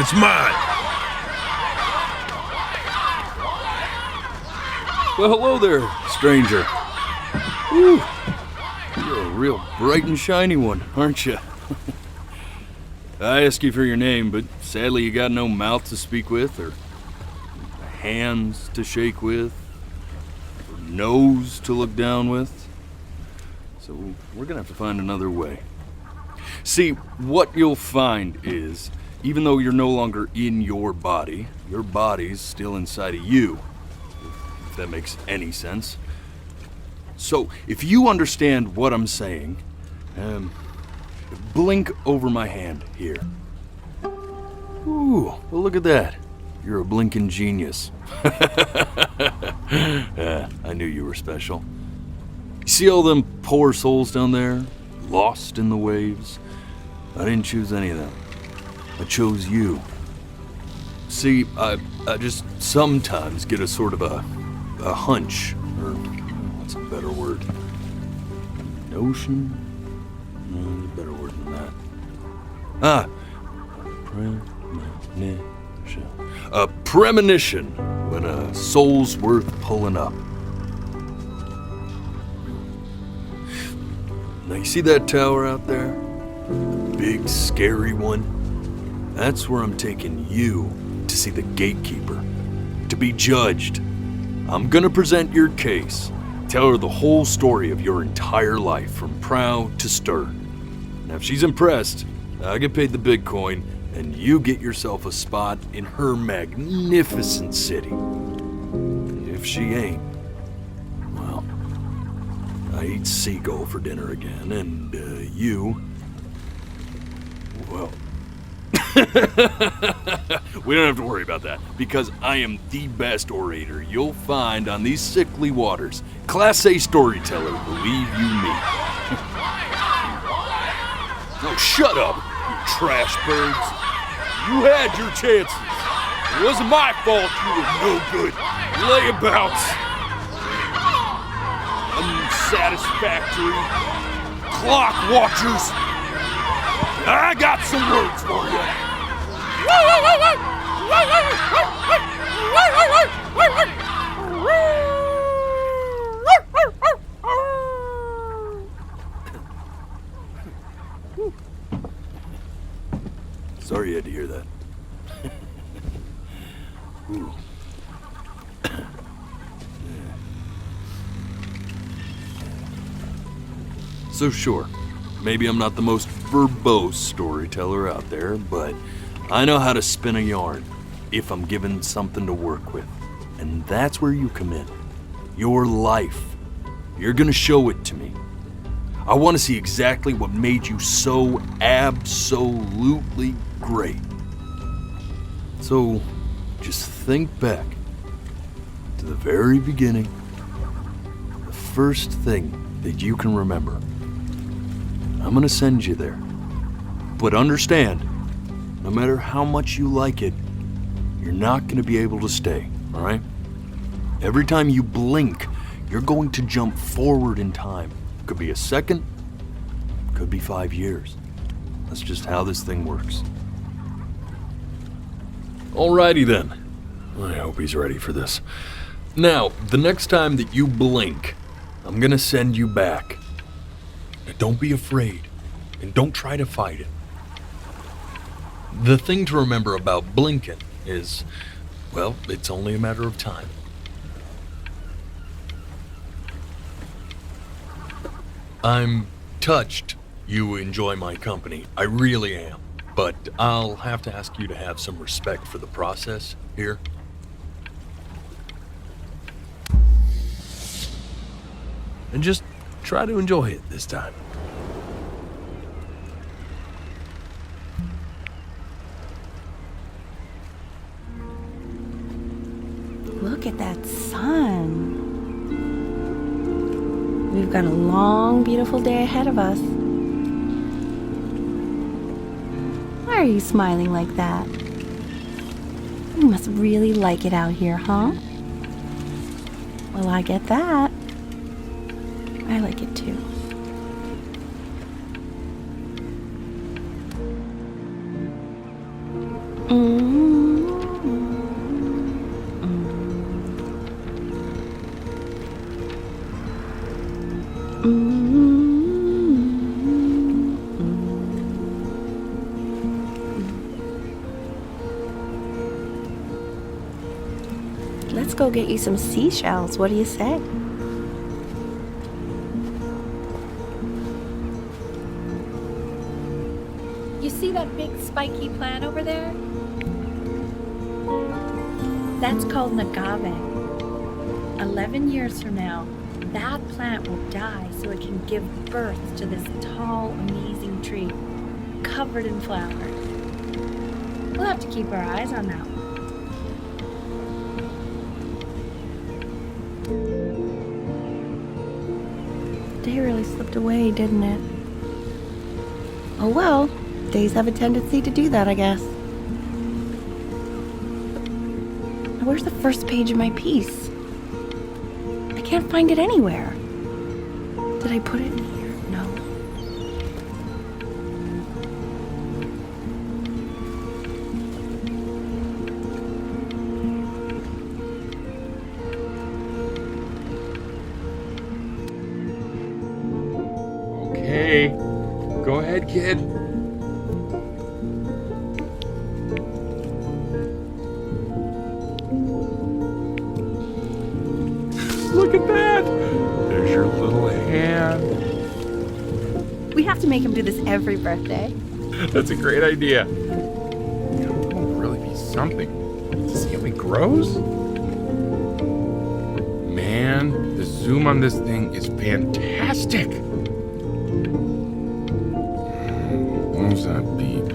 It's mine! Well, hello there, stranger. Whew. You're a real bright and shiny one, aren't you? I asked you for your name, but sadly you got no mouth to speak with, or hands to shake with, or nose to look down with. So we're gonna have to find another way. See, what you'll find is, even though you're no longer in your body's still inside of you, if that makes any sense. So, if you understand what I'm saying, blink over my hand here. Ooh, well, look at that. You're a blinking genius. I knew you were special. You see all them poor souls down there, lost in the waves? I didn't choose any of them. I chose you. See, I just sometimes get a sort of a hunch, or what's a better word? Notion? No, there's a better word than that. Premonition. A premonition when a soul's worth pulling up. Now you see that tower out there? The big, scary one? That's where I'm taking you to see the gatekeeper, to be judged. I'm gonna present your case, tell her the whole story of your entire life, from prow to stern. Now if she's impressed, I get paid the Bitcoin, and you get yourself a spot in her magnificent city. If she ain't, well, I eat seagull for dinner again, and you, well, we don't have to worry about that, because I am the best orator you'll find on these sickly waters. Class A storyteller, believe you me. Oh, shut up, you trash birds. You had your chances. It wasn't my fault you were no good. Layabouts. Unsatisfactory. Clock watchers. I got some words for you. Sorry you had to hear that. Ooh. So sure, maybe I'm not the most verbose storyteller out there, but I know how to spin a yarn if I'm given something to work with. And that's where you come in. Your life. You're gonna show it to me. I want to see exactly what made you so absolutely great. So, just think back to the very beginning, the first thing that you can remember. I'm gonna send you there. But understand, no matter how much you like it, you're not gonna be able to stay, all right? Every time you blink, you're going to jump forward in time. Could be a second, could be 5 years. That's just how this thing works. Alrighty then. I hope he's ready for this. Now, the next time that you blink, I'm gonna send you back. Now, don't be afraid, and don't try to fight it. The thing to remember about blinking is, well, it's only a matter of time. I'm touched you enjoy my company. I really am. But I'll have to ask you to have some respect for the process here. And just try to enjoy it this time. Look at that sun. We've got a long, beautiful day ahead of us. Why are you smiling like that? You must really like it out here, huh? Well, I get that. I like it too. Let's go get you some seashells. What do you say? You see that big spiky plant over there? That's called an agave. 11 years from now, that plant will die so it can give birth to this tall, amazing tree, covered in flowers. We'll have to keep our eyes on that one. The day really slipped away, didn't it? Oh well, days have a tendency to do that, I guess. Now, where's the first page of my piece? I can't find it anywhere. Did I put it in here? No. Okay, go ahead, kid. Look at that! There's your little hand. We have to make him do this every birthday. That's a great idea. It will really be something. See how he grows? Man, the zoom on this thing is fantastic. What was that beep?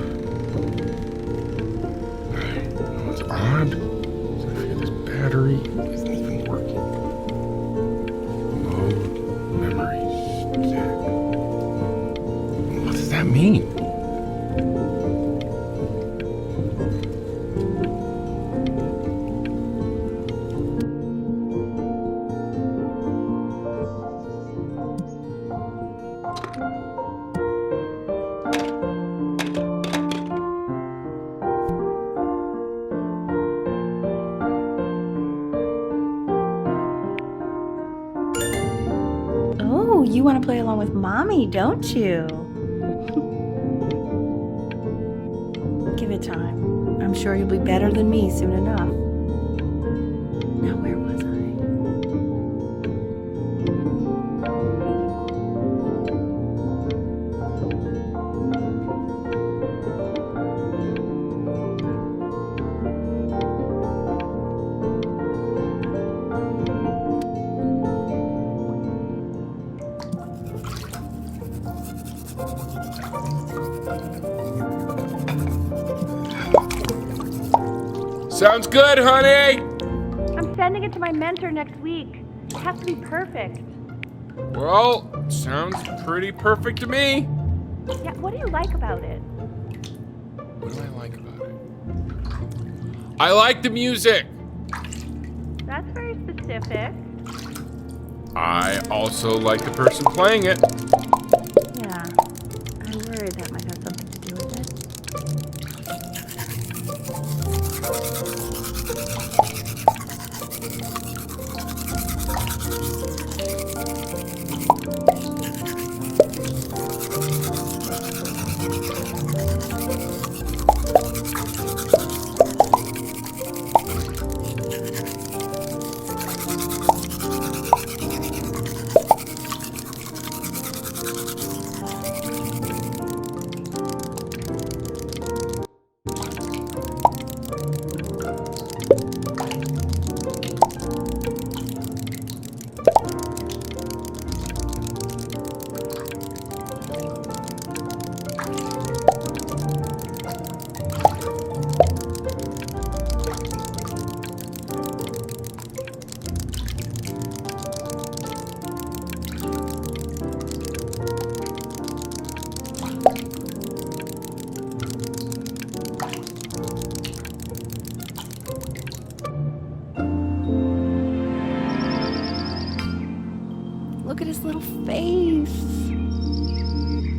No, it's odd. So I figure this battery isn't even working. Load memory stick. What does that mean? Oh, you want to play along with Mommy, don't you? Give it time. I'm sure you'll be better than me soon enough. Now, where was I? Sounds good, honey! I'm sending it to my mentor next week. It has to be perfect. Well, sounds pretty perfect to me. Yeah, what do you like about it? What do I like about it? I like the music. That's very specific. I also like the person playing it. Yeah, I worry that might have something to do with it. Look at his little face.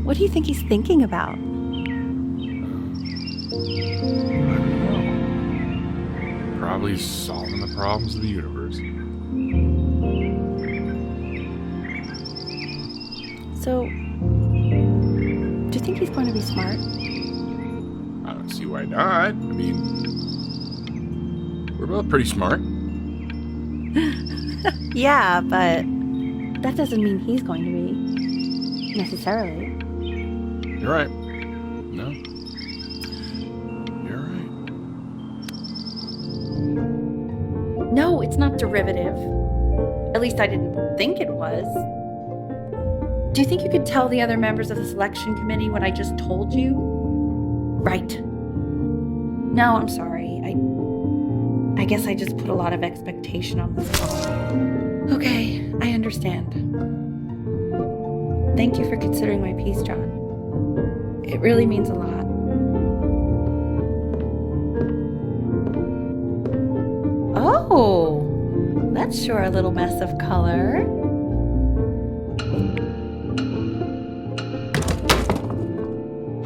What do you think he's thinking about? I don't know. Probably solving the problems of the universe. So, do you think he's going to be smart? I don't see why not. I mean, we're both pretty smart. Yeah, but that doesn't mean he's going to be. Necessarily. You're right. No. You're right. No, it's not derivative. At least I didn't think it was. Do you think you could tell the other members of the selection committee what I just told you? Right. No, I'm sorry. I guess I just put a lot of expectation on this call. Okay, I understand. Thank you for considering my piece, John. It really means a lot. Oh, that's sure a little mess of color.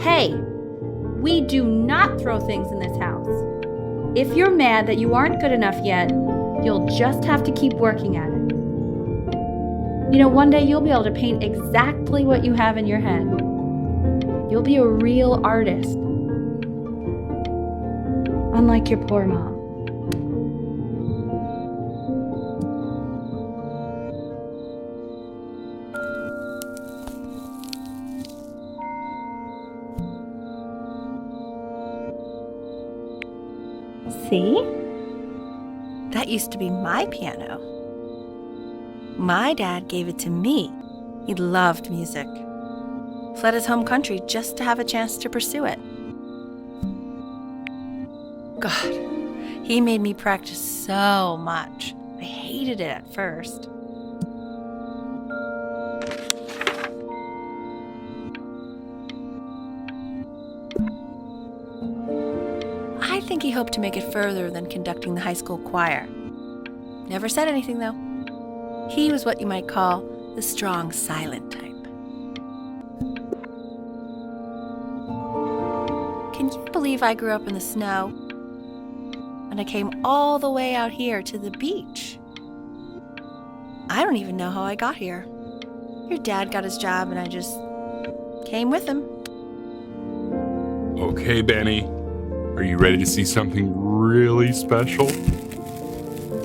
Hey, we do not throw things in this house. If you're mad that you aren't good enough yet, you'll just have to keep working at it. You know, one day you'll be able to paint exactly what you have in your head. You'll be a real artist. Unlike your poor mom. See? That used to be my piano. My dad gave it to me. He loved music. Fled his home country just to have a chance to pursue it. God, he made me practice so much. I hated it at first. I think he hoped to make it further than conducting the high school choir. Never said anything, though. He was what you might call the strong, silent type. Can you believe I grew up in the snow? And I came all the way out here to the beach. I don't even know how I got here. Your dad got his job and I just came with him. Okay, Benny. Are you ready to see something really special?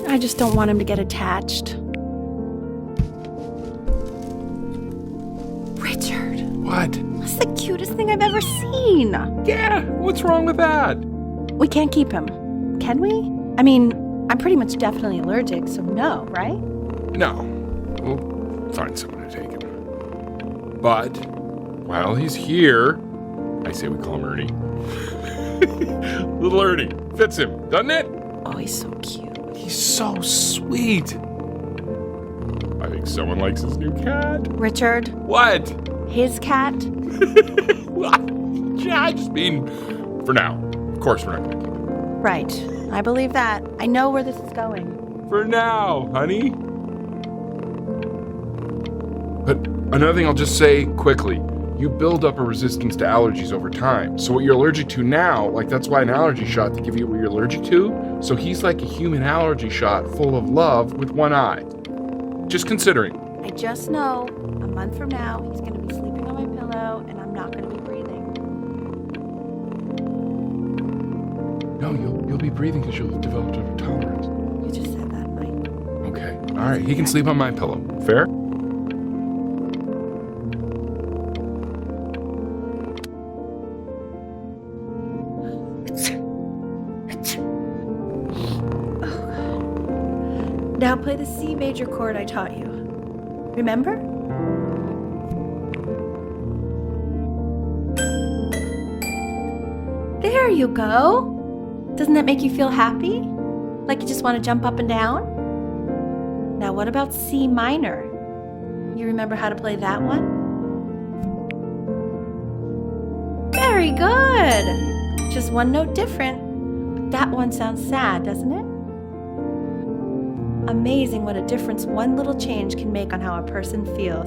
I just don't want him to get attached. Richard. What? That's the cutest thing I've ever seen. Yeah, what's wrong with that? We can't keep him, can we? I mean, I'm pretty much definitely allergic, so no, right? No. We'll find someone to take him. But, while he's here, I say we call him Ernie. Little Ernie. Fits him, doesn't it? Oh, he's so cute. He's so sweet. I think someone likes his new cat. Richard, What? his cat? Yeah, I just mean, for now. Of course we're not going to keep him. Right. I believe that. I know where this is going. For now, honey. But another thing I'll just say quickly. You build up a resistance to allergies over time. So what you're allergic to now, like that's why an allergy shot to give you what you're allergic to. So he's like a human allergy shot full of love with one eye. Just considering. I just know a month from now, he's going to be sleeping on my pillow and I'm not going to be breathing. No, you'll be breathing because you'll have developed a tolerance. You just said that, Mike. Okay. All right. He can sleep on my pillow. Fair? Now play the C major chord I taught you. Remember? There you go. Doesn't that make you feel happy? Like you just want to jump up and down? Now what about C minor? You remember how to play that one? Very good. Just one note different. But that one sounds sad, doesn't it? Amazing what a difference one little change can make on how a person feels.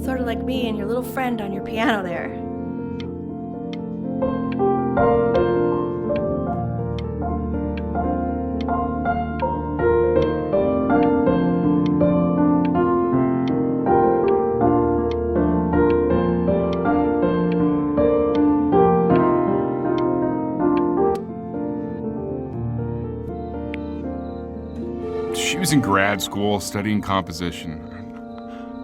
Sort of like me and your little friend on your piano there. She was in grad school studying composition.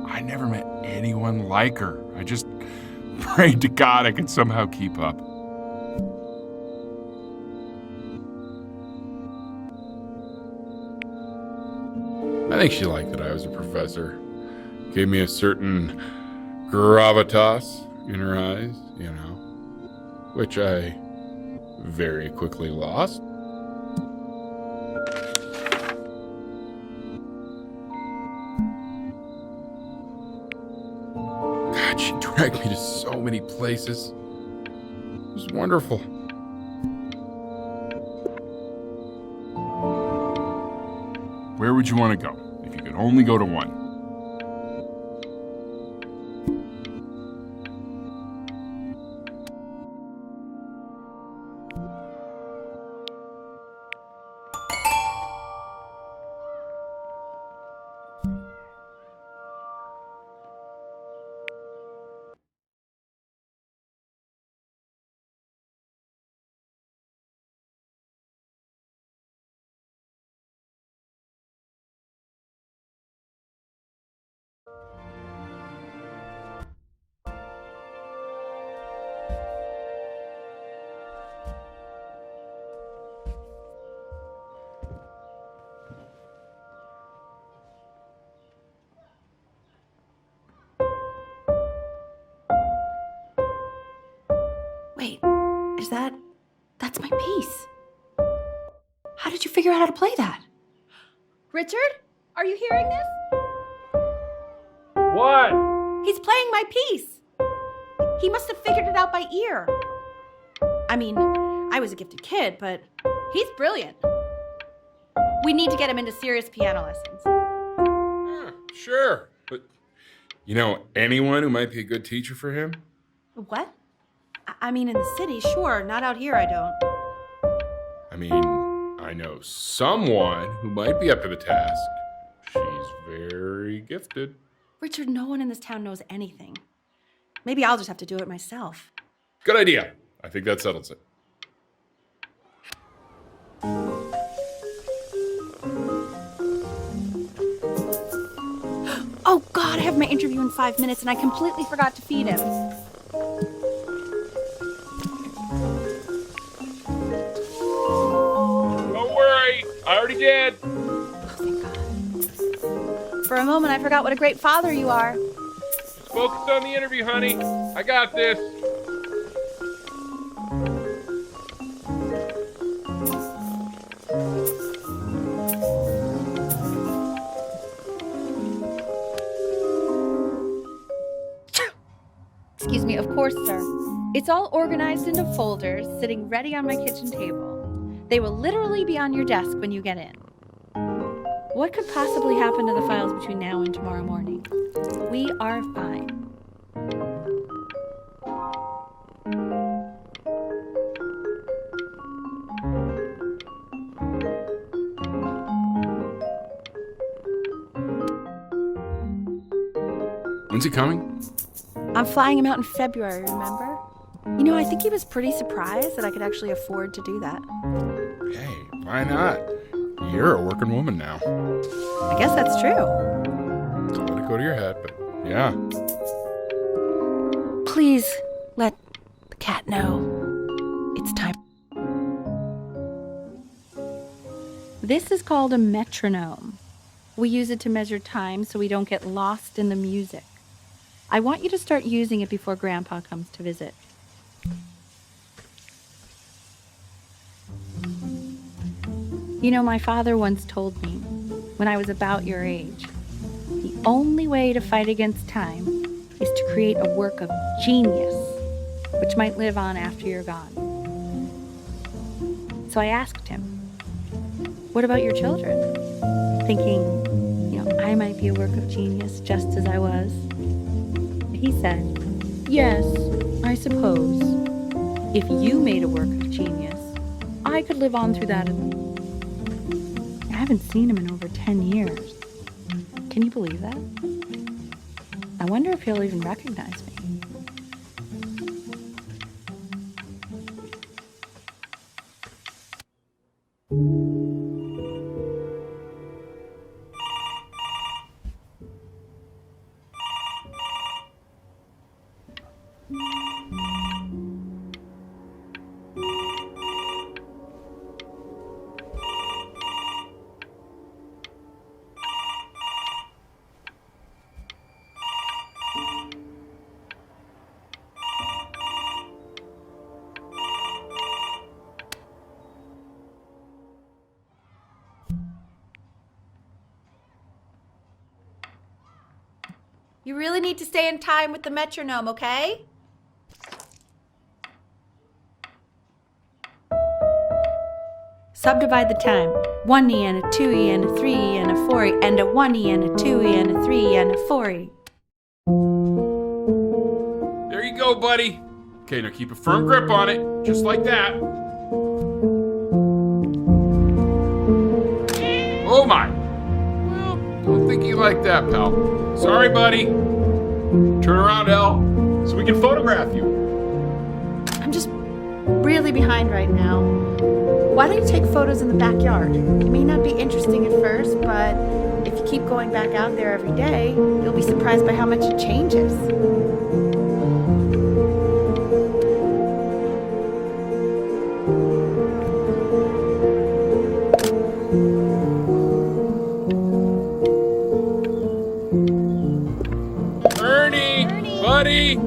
I never met anyone like her. I just prayed to God I could somehow keep up. I think she liked that I was a professor. Gave me a certain gravitas in her eyes, you know, which I very quickly lost. God, she dragged me to so many places. It was wonderful. Where would you want to go if you could only go to one? Wait, that's my piece. How did you figure out how to play that? Richard, are you hearing this? What? He's playing my piece. He must have figured it out by ear. I mean, I was a gifted kid, but he's brilliant. We need to get him into serious piano lessons. Sure, but you know anyone who might be a good teacher for him? What? I mean, in the city, sure. Not out here, I don't. I mean, I know someone who might be up to the task. She's very gifted. Richard, no one in this town knows anything. Maybe I'll just have to do it myself. Good idea. I think that settles it. Oh, God, I have my interview in 5 minutes, and I completely forgot to feed him. Don't worry, I already did. Oh, thank God. For a moment, I forgot what a great father you are. Just focus on the interview, honey. I got this. Excuse me, of course, sir. It's all organized into folders, sitting ready on my kitchen table. They will literally be on your desk when you get in. What could possibly happen to the files between now and tomorrow morning? We are fine. When's he coming? I'm flying him out in February, remember? You know, I think he was pretty surprised that I could actually afford to do that. Hey, why not? You're a working woman now. I guess that's true. Don't let it go to your head, but yeah. Please let the cat know it's time. This is called a metronome. We use it to measure time so we don't get lost in the music. I want you to start using it before Grandpa comes to visit. You know, my father once told me, when I was about your age, the only way to fight against time is to create a work of genius, which might live on after you're gone. So I asked him, what about your children? Thinking, you know, I might be a work of genius just as I was. He said, yes, I suppose. If you made a work of genius, I could live on through that. I haven't seen him in over 10 years. Can you believe that? I wonder if he'll even recognize me. You really need to stay in time with the metronome, okay? Subdivide the time. 1E and a 2E and a 3E and a 4E and a 1E and a 2E and a 3E and a 4E. There you go, buddy. Okay, now keep a firm grip on it, just like that. Oh my. Well, don't think you like that, pal. Sorry, buddy. Turn around, Elle, so we can photograph you. I'm just really behind right now. Why don't you take photos in the backyard? It may not be interesting at first, but if you keep going back out there every day, you'll be surprised by how much it changes. Ernie! Buddy!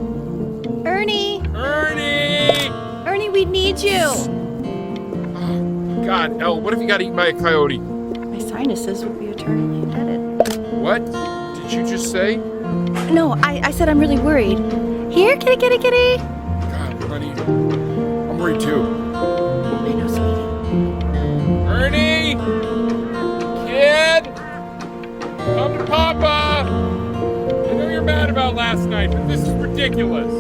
Ernie! Ernie! Ernie, we need you! God, Elle, what if you got eaten by a coyote? My sinuses would be eternally indebted. What did you just say? No, I said I'm really worried. Here, kitty, kitty, kitty! God, honey, I'm worried too. I know, sweetie. Ernie! Kid! Come to Papa! I know you're mad about last night, but this is ridiculous.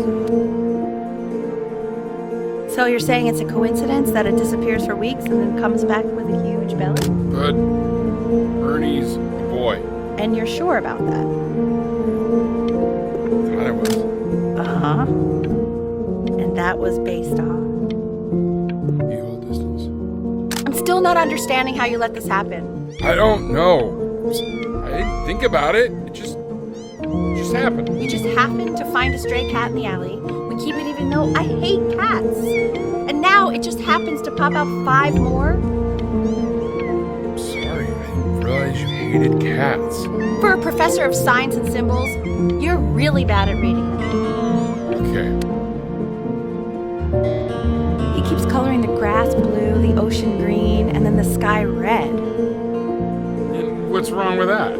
So you're saying it's a coincidence that it disappears for weeks and then comes back with a huge belly? But Ernie's a boy. And you're sure about that? Thought I was. Uh-huh. And that was based on? The old distance. I'm still not understanding how you let this happen. I don't know. I didn't think about it. It just happened. You just happened to find a stray cat in the alley. We keep it even though I hate cats. And now it just happens to pop out 5 more? I'm sorry. I didn't realize you hated cats. For a professor of science and symbols, you're really bad at reading them. Okay. He keeps coloring the grass blue, the ocean green, and then the sky red. And what's wrong with that?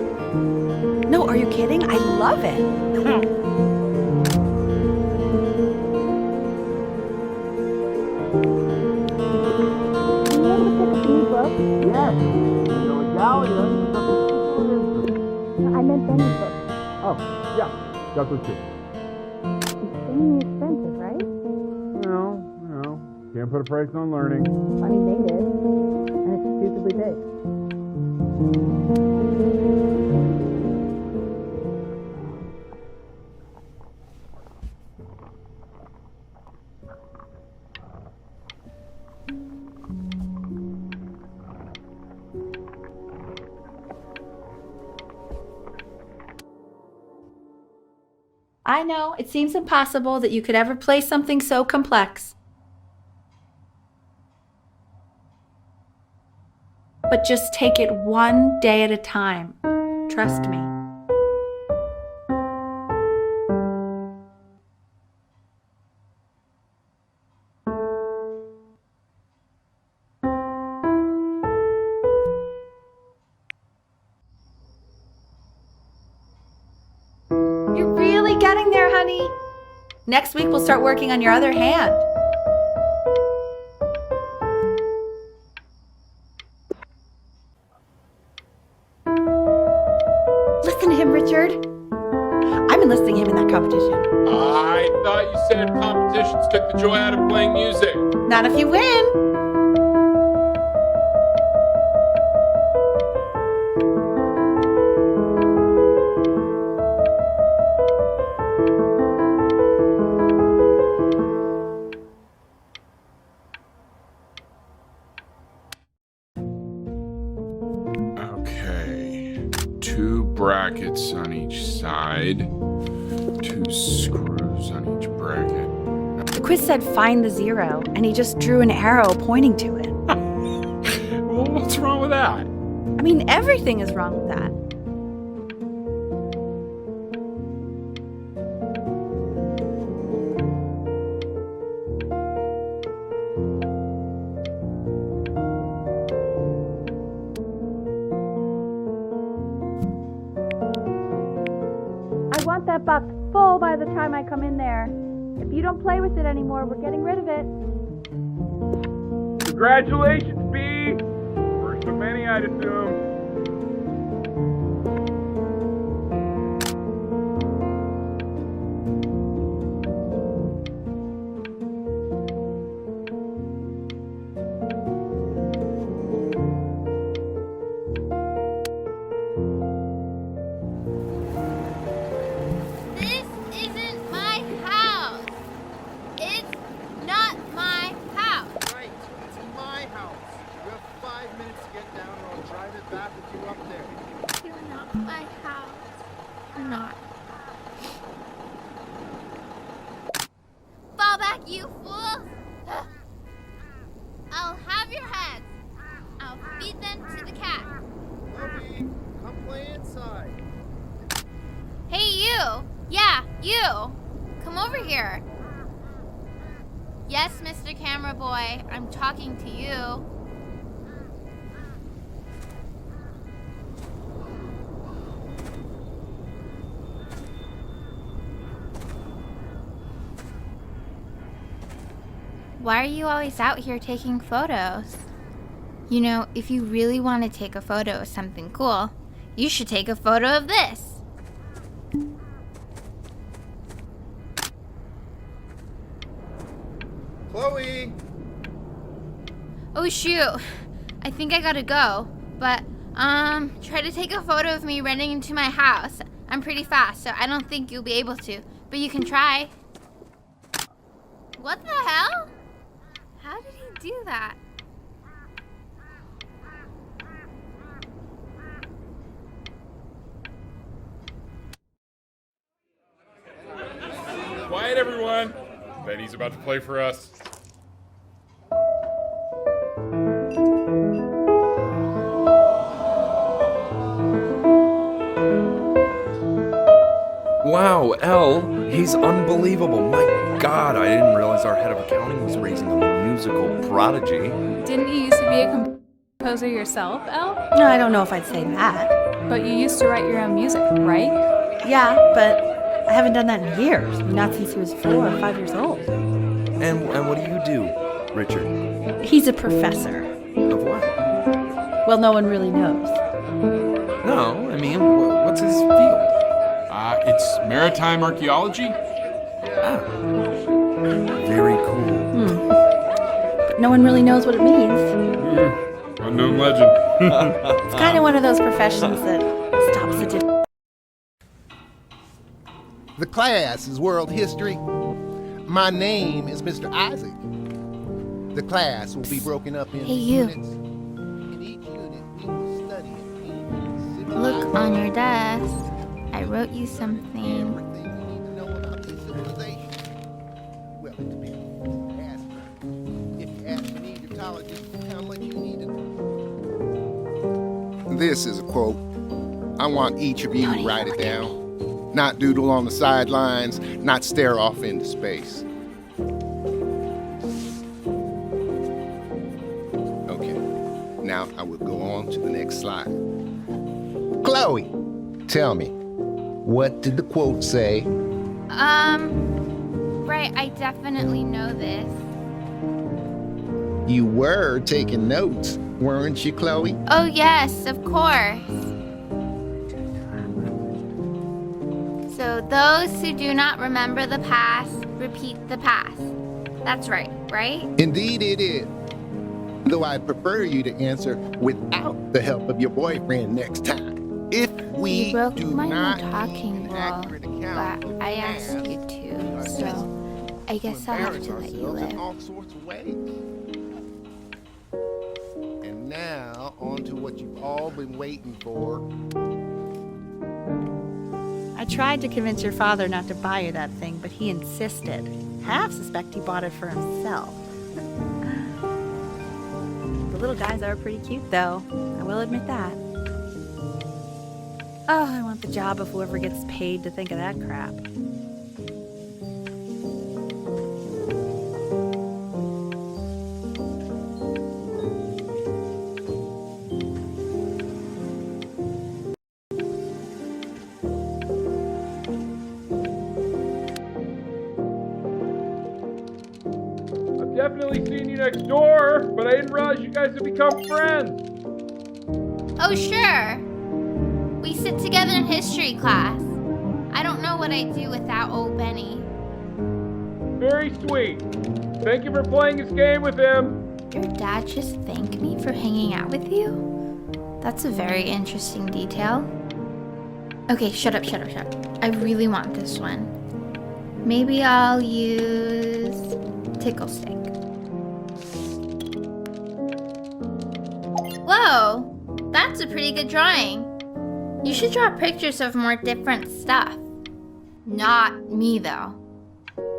No, are you kidding? I love it. Yes. So Gallia. I meant Benny's book. Oh, yeah. Got those too. Extremely expensive, right? No. Can't put a price on learning. I mean, they did. And it's stupidly big. I know, it seems impossible that you could ever play something so complex. But just take it one day at a time. Trust me. You're really getting there, honey. Next week we'll start working on your other hand. Listen to him, Richard. I'm enlisting him in that competition. I thought you said competitions took the joy out of playing music. Not if you win. Okay. 2 brackets on each side. 2 screws on each bracket. The quiz said find the 0, and he just drew an arrow pointing to it. Well, what's wrong with that? I mean, everything is wrong with that. I want that that box full by the time I come in there. If you don't play with it anymore, we're getting rid of it. Congratulations, B! First of many, I'd assume. This isn't my house. It's not my house. Right, it's my house. You have 5 minutes to get down and I'll drive it back with you up there. You're not my house. You're not. Fall back, you fool! I'll have your heads. I'll feed them to the cat. Chloe, come play inside. Hey, you! Yeah, you! Come over here. Yes, Mr. Camera Boy, I'm talking to you. Why are you always out here taking photos? You know, if you really want to take a photo of something cool, you should take a photo of this. Chloe! Oh shoot, I think I gotta go. But, try to take a photo of me running into my house. I'm pretty fast, so I don't think you'll be able to. But you can try. What the hell? How did he do that? Quiet, everyone. Benny's about to play for us. Wow, Elle, he's unbelievable. My God, I didn't realize our head of accounting was raising a musical prodigy. Didn't you used to be a composer yourself, Elle? No, I don't know if I'd say that. But you used to write your own music, right? Yeah, but I haven't done that in years. Not since he was 4 or 5 years old. And what do you do, Richard? He's a professor. Of what? Well, no one really knows. No, I mean, what's his field? It's maritime archaeology. Ah, very cool. But no one really knows what it means. Unknown legend. It's kind of one of those professions that stops the The class is world history. My name is Mr. Isaac. The class will be broken up into Hey, you. units. In each unit, we will study an Look on your desk. I wrote you something. everything you need to know about this civilization. Well, it depends. Ask me. If you ask an Egyptologist how much you need to know. This is a quote. I want each of you to write it down. Not doodle on the sidelines, not stare off into space. Okay, now I will go on to the next slide. Chloe, tell me, what did the quote say? Right, I definitely know this. You were taking notes, weren't you, Chloe? Oh, yes, of course. So, those who do not remember the past, repeat the past. That's right, right? Indeed it is. Though I'd prefer you to answer without the help of your boyfriend next time. If we You broke do my not no talking keep an rule, accurate account but of I the asked past, you to, so I guess I'll have to let you ourselves in live. all sorts of ways. And now, on to what you've all been waiting for. I tried to convince your father not to buy you that thing, but he insisted. Half suspect he bought it for himself. The little guys are pretty cute, though. I will admit that. Oh, I want the job of whoever gets paid to think of that crap. definitely seen you next door, but I didn't realize you guys had become friends. Oh, sure. We sit together in history class. I don't know what I'd do without old Benny. Very sweet. Thank you for playing this game with him. Your dad just thanked me for hanging out with you? That's a very interesting detail. Okay, shut up. I really want this one. Maybe I'll use tickle stick. Whoa, that's a pretty good drawing. You should draw pictures of more different stuff. Not me, though.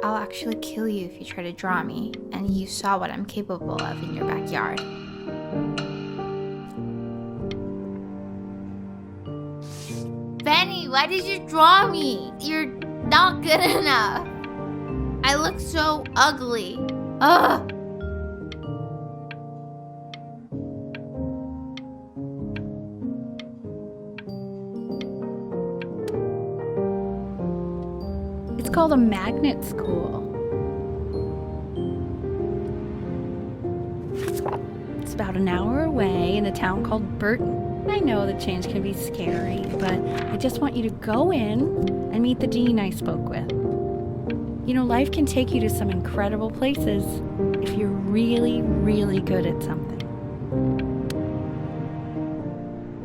I'll actually kill you if you try to draw me, and you saw what I'm capable of in your backyard. Benny, why did you draw me? You're not good enough. I look so ugly. Ugh. It's called a magnet school. It's about an hour away in a town called Burton. I know the change can be scary, but I just want you to go in and meet the dean I spoke with. You know, life can take you to some incredible places if you're really, really good at something.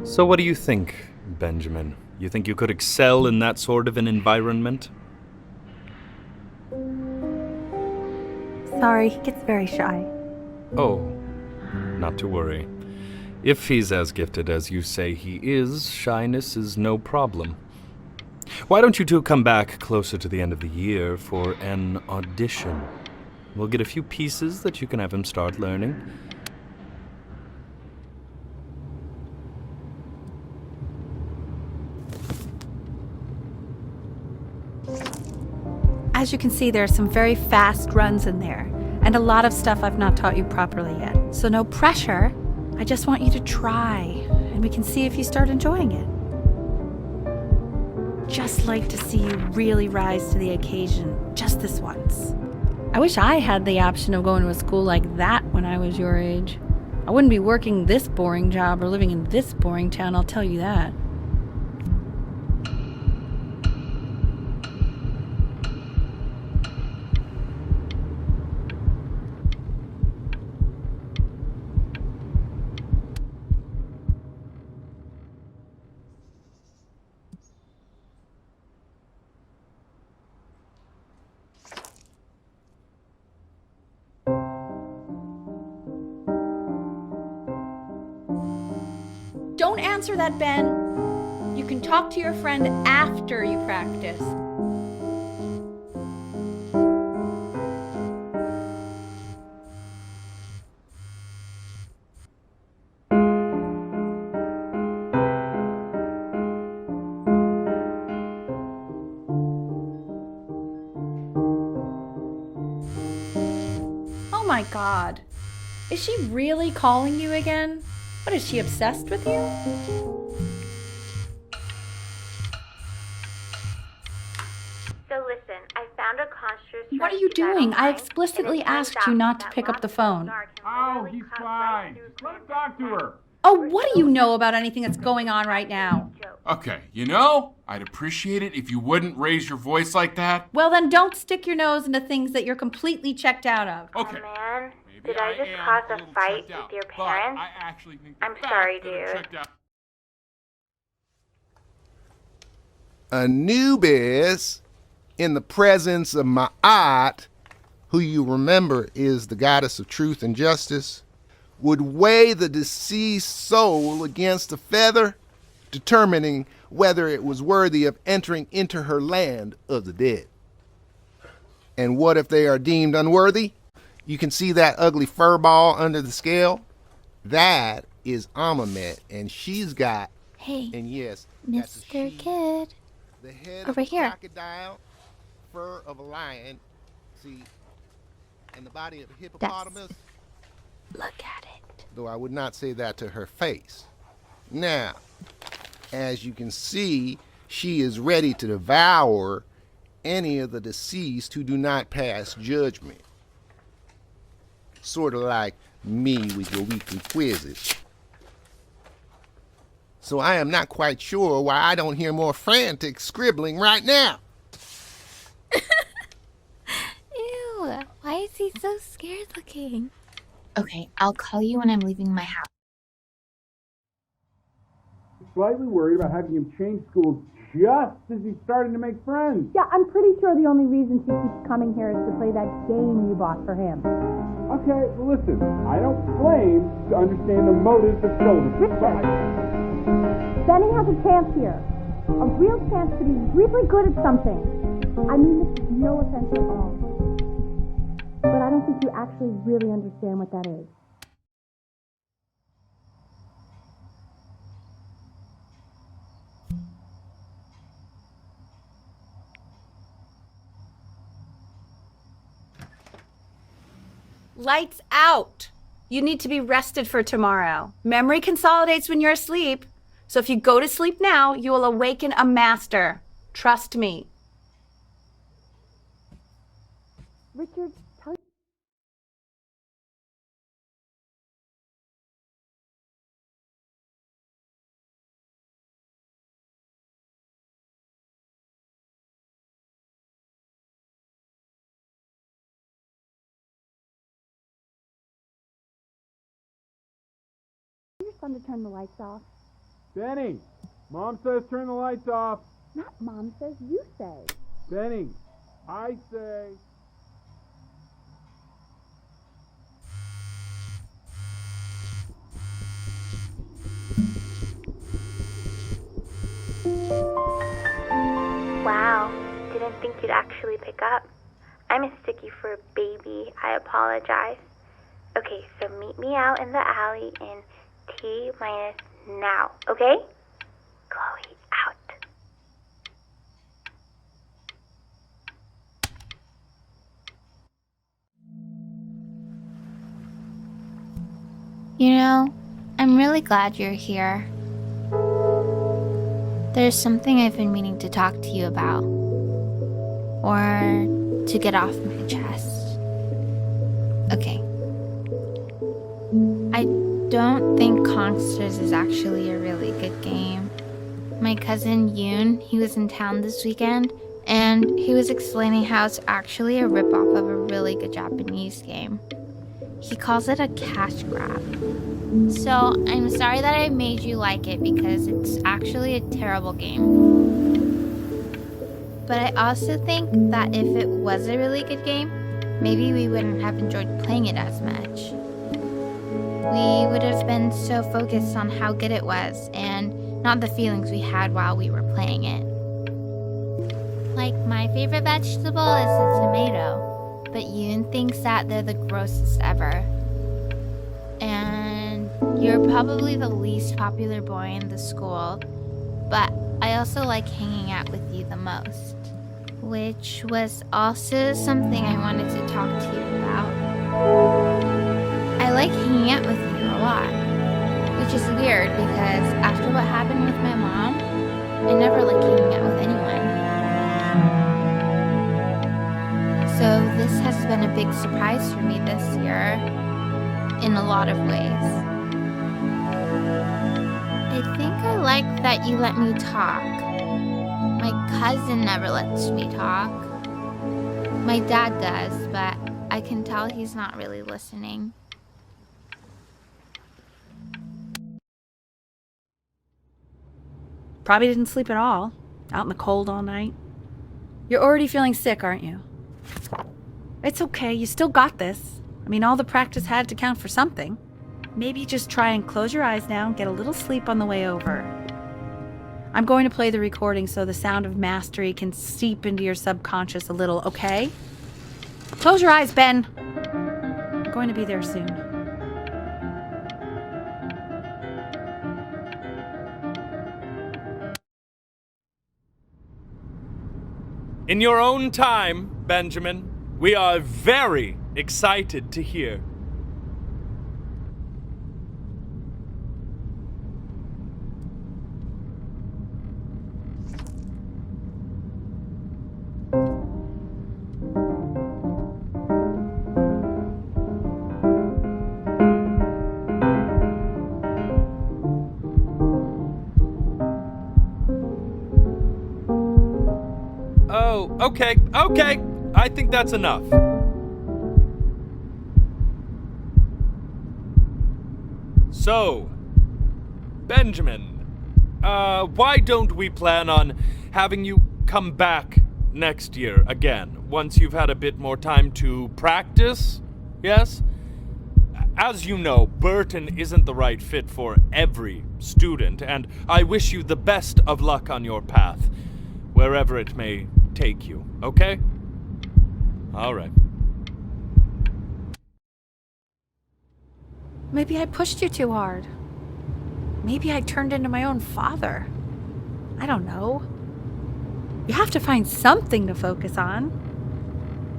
So what do you think, Benjamin? You think you could excel in that sort of an environment? Sorry, he gets very shy. Oh, not to worry. If he's as gifted as you say he is, shyness is no problem. Why don't you two come back closer to the end of the year for an audition? We'll get a few pieces that you can have him start learning. As you can see, there are some very fast runs in there, and a lot of stuff I've not taught you properly yet. So no pressure. I just want you to try, and we can see if you start enjoying it. Just like to see you really rise to the occasion, just this once. I wish I had the option of going to a school like that when I was your age. I wouldn't be working this boring job or living in this boring town, I'll tell you that. Don't answer that, Ben. You can talk to your friend after you practice. Oh my God. Is she really calling you again? What, is she obsessed with you? So listen, I found a construct. What are you doing? I explicitly asked you not to pick up the phone. Oh, he's fine. Let him talk to her. Oh, what do you know about anything that's going on right now? Okay, you know, I'd appreciate it if you wouldn't raise your voice like that. Well, then don't stick your nose into things that you're completely checked out of. Okay. Oh man, did I just cause a fight with your parents? I'm sorry, dude. Anubis, in the presence of Ma'at, who you remember is the goddess of truth and justice, would weigh the deceased soul against a feather, determining whether it was worthy of entering into her land of the dead. And what if they are deemed unworthy? You can see that ugly fur ball under the scale? That is Amamet, and she's got, Hey, and yes, that's a Mr. she, Kid. the head Over of a here. crocodile, fur of a lion, see, and the body of a hippopotamus. Look at it. Though I would not say that to her face. Now, as you can see, she is ready to devour any of the deceased who do not pass judgment. Sort of like me with your weekly quizzes. So I am not quite sure why I don't hear more frantic scribbling right now. Ew, why is he so scared looking? Okay, I'll call you when I'm leaving my house. Slightly worried about having him change schools just as he's starting to make friends. Yeah, I'm pretty sure the only reason she keeps coming here is to play that game you bought for him. Okay, well, listen, I don't claim to understand the motives of children. Benny has a chance here. A real chance to be really good at something. I mean this is no offense at all. But I don't think you actually really understand what that is. Lights out. You need to be rested for tomorrow. Memory consolidates when you're asleep. So if you go to sleep now, you will awaken a master. Trust me. Richard, tell your son to turn the lights off. Benny, Mom says turn the lights off. Not Mom says, you say. Benny, I say. Wow, didn't think you'd actually pick up. I mistook you for a baby. I apologize. Okay, so meet me out in the alley in T- now, okay? Chloe, out. You know, I'm really glad you're here. There's something I've been meaning to talk to you about. Or to get off my chest. Okay. I don't think Kongsters is actually a really good game. My cousin Yoon, he was in town this weekend, and he was explaining how it's actually a ripoff of a really good Japanese game. He calls it a cash grab. So I'm sorry that I made you like it because it's actually a terrible game. But I also think that if it was a really good game, maybe we wouldn't have enjoyed playing it as much. We would have been so focused on how good it was and not the feelings we had while we were playing it. Like, my favorite vegetable is a tomato, but Yoon thinks that they're the grossest ever. And you're probably the least popular boy in the school, but I also like hanging out with you the most, which was also something I wanted to talk to you about. I like hanging out with you a lot, which is weird because after what happened with my mom, I never like hanging out with anyone. So this has been a big surprise for me this year, in a lot of ways. I think I like that you let me talk. My cousin never lets me talk. My dad does, but I can tell he's not really listening. Probably didn't sleep at all. Out in the cold all night. You're already feeling sick, aren't you? It's okay, you still got this. I mean, all the practice had to count for something. Maybe just try and close your eyes now and get a little sleep on the way over. I'm going to play the recording so the sound of mastery can seep into your subconscious a little, okay? Close your eyes, Ben. I'm going to be there soon. In your own time, Benjamin, we are very excited to hear. Okay. I think that's enough. So, Benjamin, why don't we plan on having you come back next year again, once you've had a bit more time to practice? Yes? As you know, Burton isn't the right fit for every student, and I wish you the best of luck on your path, wherever it may take you, okay? All right. Maybe I pushed you too hard. Maybe I turned into my own father. I don't know. You have to find something to focus on.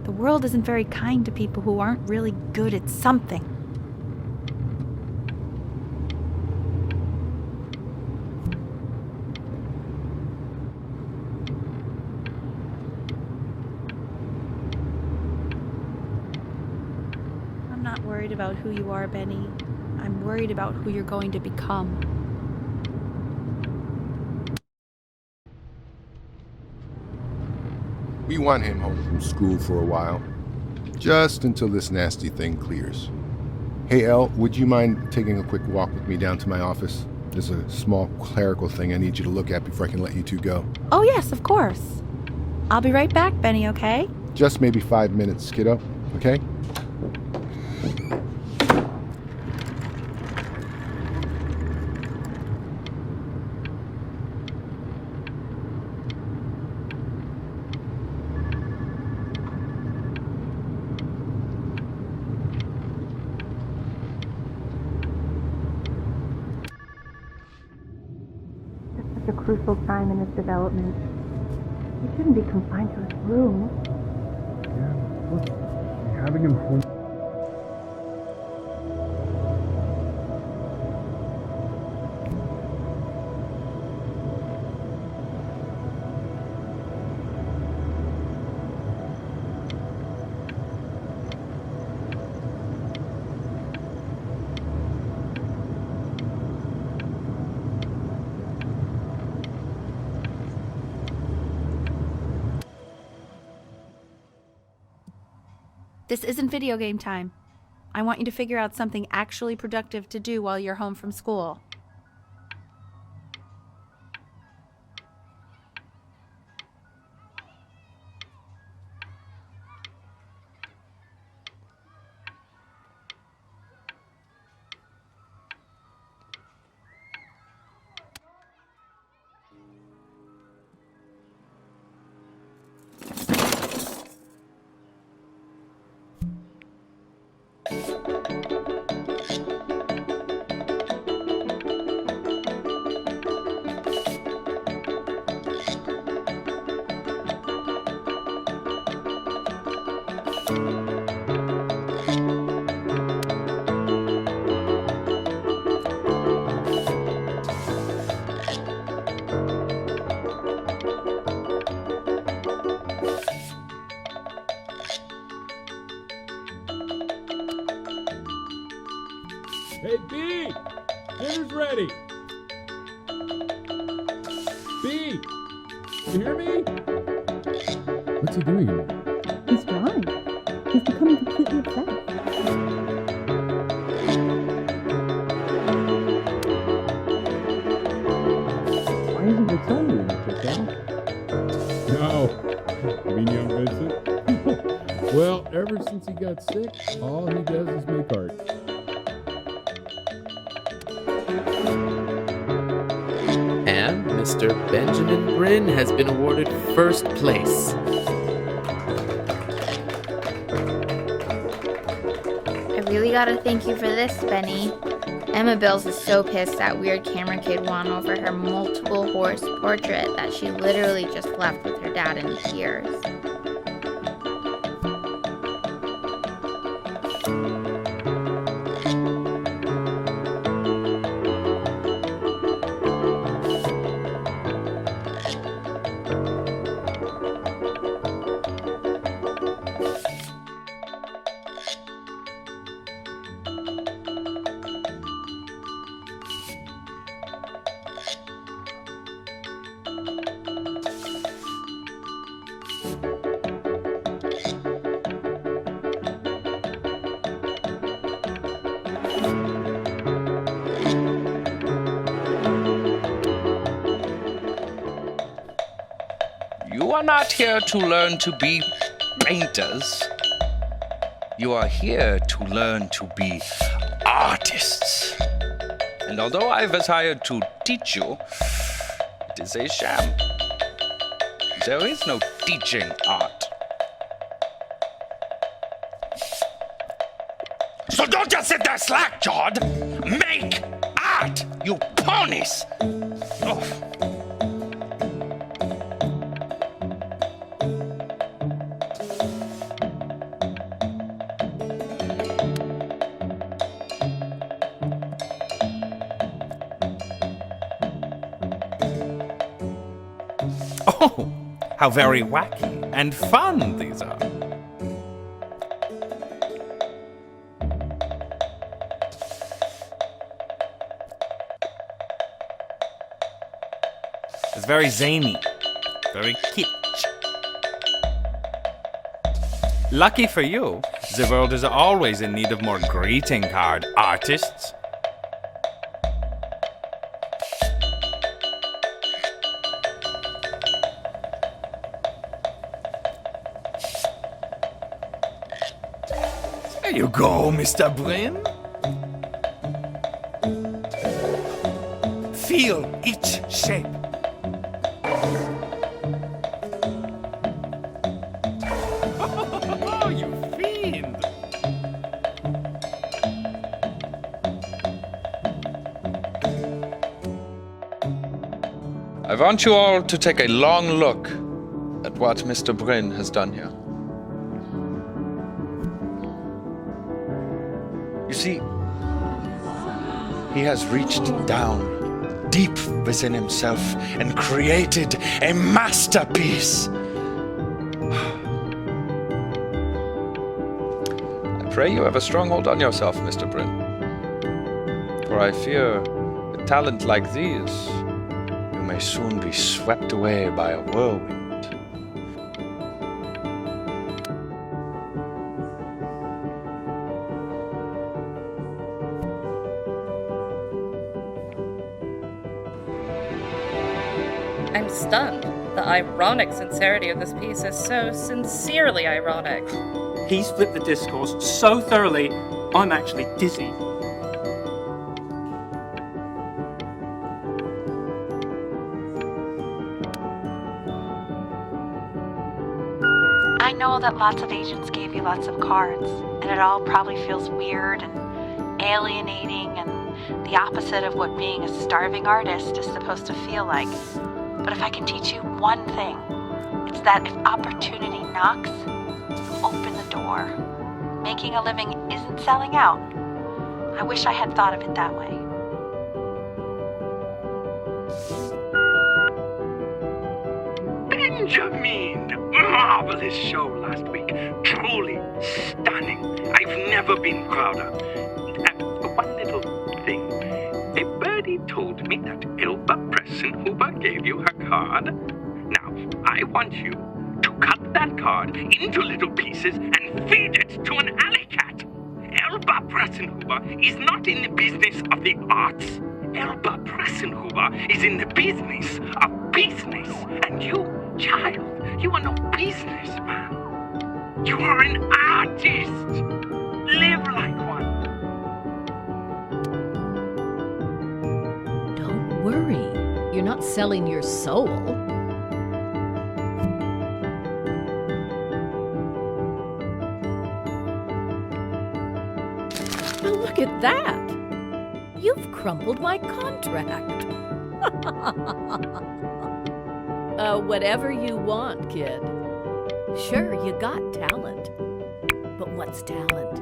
The world isn't very kind to people who aren't really good at something. I'm not worried about who you are, Benny. I'm worried about who you're going to become. We want him home from school for a while, just until this nasty thing clears. Hey, Elle, would you mind taking a quick walk with me down to my office? There's a small clerical thing I need you to look at before I can let you two go. Oh, yes, of course. I'll be right back, Benny, okay? Just maybe 5 minutes, kiddo, okay? Such a crucial time in his development. He shouldn't be confined to his room. Yeah, look, having him home. This isn't video game time. I want you to figure out something actually productive to do while you're home from school. Hey, B! Dinner's ready! B! You hear me? What's he doing here? He's drawing. He's becoming completely obsessed. Why isn't your son doing it, Giselle? No. You mean young Vincent? Well, ever since he got sick, all he does is make art. And Mr. Benjamin Bryn has been awarded first place. I really gotta thank you for this, Benny. Emma Bills is so pissed that weird camera kid won over her multiple horse portrait that she literally just left with her dad in tears. are not here to learn to be painters. You are here to learn to be artists. And although I was hired to teach you, it is a sham. There is no teaching art. So don't just sit there slack-jawed. Make art, you ponies! Oh. Oh, how very wacky and fun these are. It's very zany, very kitsch. Lucky for you, the world is always in need of more greeting card artists. There you go, Mr. Bryn. Feel each shape. Oh, you fiend! I want you all to take a long look at what Mr. Bryn has done here. You see, he has reached down deep within himself and created a masterpiece. I pray you have a strong hold on yourself, Mr. Bryn. For I fear with talent like these, you may soon be swept away by a whirlwind. I'm stunned. The ironic sincerity of this piece is so sincerely ironic. He's flipped the discourse so thoroughly, I'm actually dizzy. I know that lots of agents gave you lots of cards, and it all probably feels weird and alienating and the opposite of what being a starving artist is supposed to feel like. But if I can teach you one thing, it's that if opportunity knocks, open the door. Making a living isn't selling out. I wish I had thought of it that way. Benjamin! Marvelous show last week. Truly stunning. I've never been prouder. One little thing. A birdie told me that Elba Pressenhuber gave you her card. Now, I want you to cut that card into little pieces and feed it to an alley cat. Elba Pressenhuber is not in the business of the arts. Elba Pressenhuber is in the business of business. And you, child, you are no businessman. You are an artist. Live like one. Don't worry. You're not selling your soul. Now look at that. You've crumpled my contract. Whatever you want, kid. Sure, you got talent. But what's talent?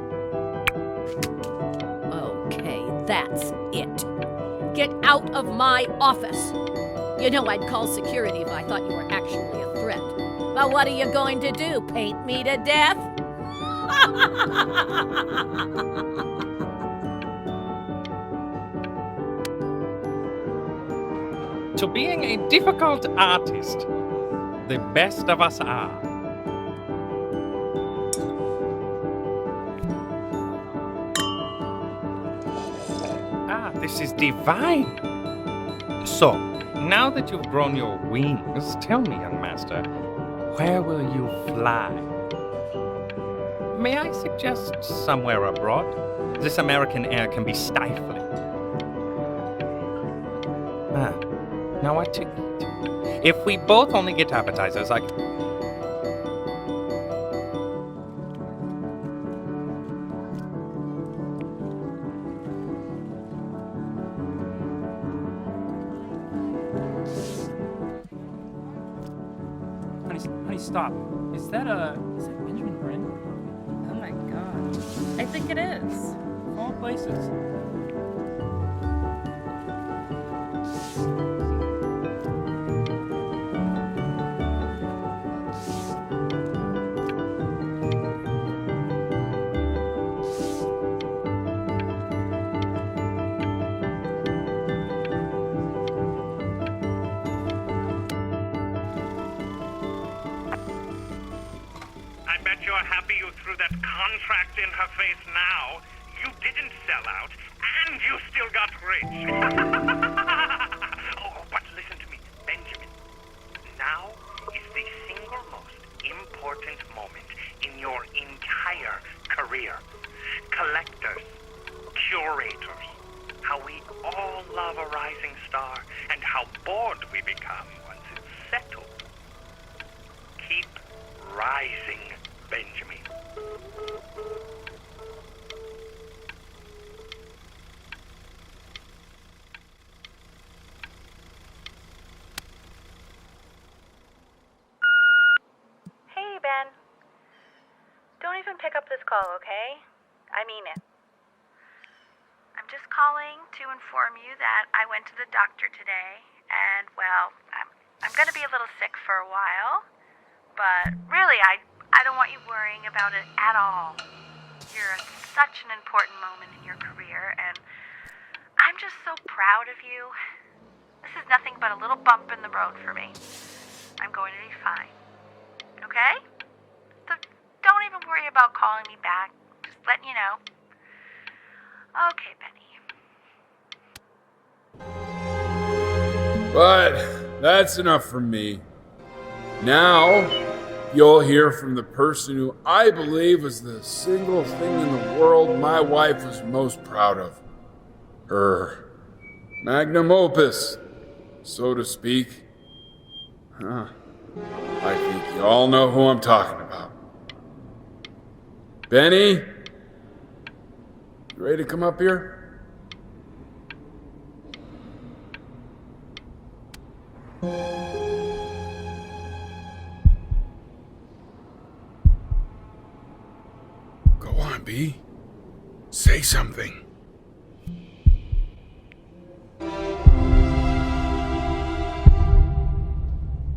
Okay, that's it. Get out of my office. You know I'd call security if I thought you were actually a threat. But what are you going to do? Paint me to death? To being a difficult artist, the best of us are. This is divine. So, now that you've grown your wings, tell me, young master, Where will you fly? May I suggest somewhere abroad? This American air can be stifling. Now what to eat? If we both only get appetizers, I can... Honey, stop. Is that Benjamin Bryn? Oh my god. I think it is. Of all places. I bet you're happy you threw that contract in her face now. You didn't sell out, and you still got rich. Oh, but listen to me, Benjamin. Now is the single most important moment in your entire career. Collectors, curators, how we all love a rising star, and how bored we become once it's settled. Keep rising, Benjamin. Hey, Ben. Don't even pick up this call, okay? I mean it. I'm just calling to inform you that I went to the doctor today, and, well, I'm gonna be a little sick for a while, but really, I don't want you worrying about it at all. You're at such an important moment in your career, and I'm just so proud of you. This is nothing but a little bump in the road for me. I'm going to be fine. Okay? So don't even worry about calling me back. Just letting you know. Okay, Benny. But that's enough from me. Now, you'll hear from the person who I believe was the single thing in the world my wife was most proud of. Her magnum opus, so to speak. I think you all know who I'm talking about. Benny? You ready to come up here? Go on, B. Say something.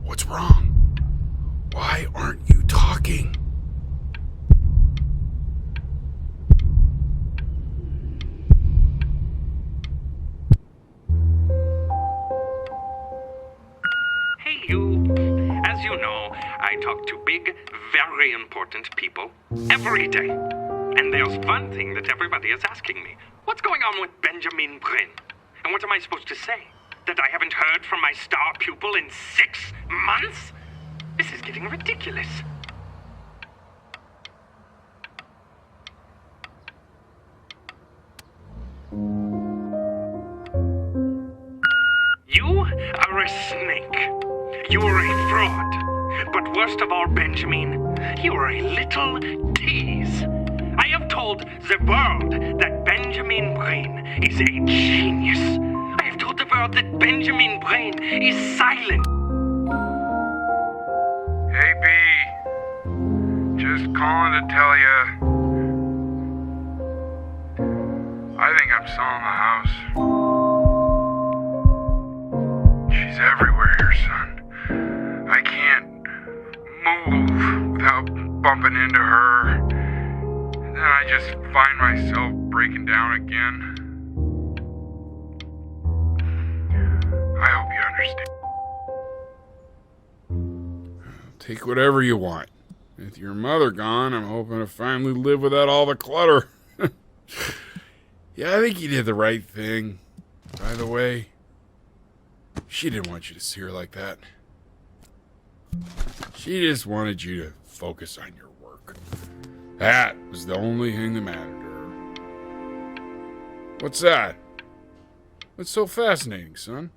What's wrong? Why aren't you talking? Hey, you. As you know, I talk to big, very important people every day. And there's one thing that everybody is asking me. What's going on with Benjamin Bryn? And what am I supposed to say? That I haven't heard from my star pupil in 6 months? This is getting ridiculous. You are a snake. You are a fraud. But worst of all, Benjamin, you are a little tease. I have told the world that Benjamin Bryn is a genius. I have told the world that Benjamin Bryn is silent. Hey, B. Just calling to tell you. I think I'm selling the house. She's everywhere here, son. I can't move without bumping into her. And then I just find myself breaking down again. I hope you understand. Take whatever you want. With your mother gone, I'm hoping to finally live without all the clutter. Yeah, I think you did the right thing. By the way, she didn't want you to see her like that. She just wanted you to focus on your work. That was the only thing that mattered to her. What's that? What's so fascinating, son?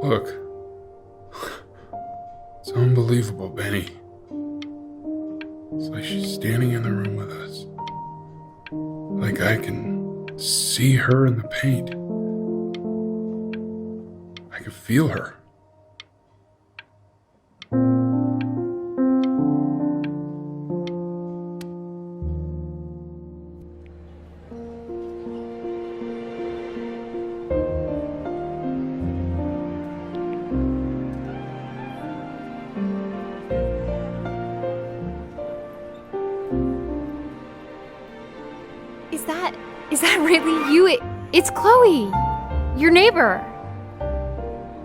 Look. It's unbelievable, Benny. It's like she's standing in the room with us. Like I can see her in the paint. I can feel her. Is that really you? It's Chloe, your neighbor.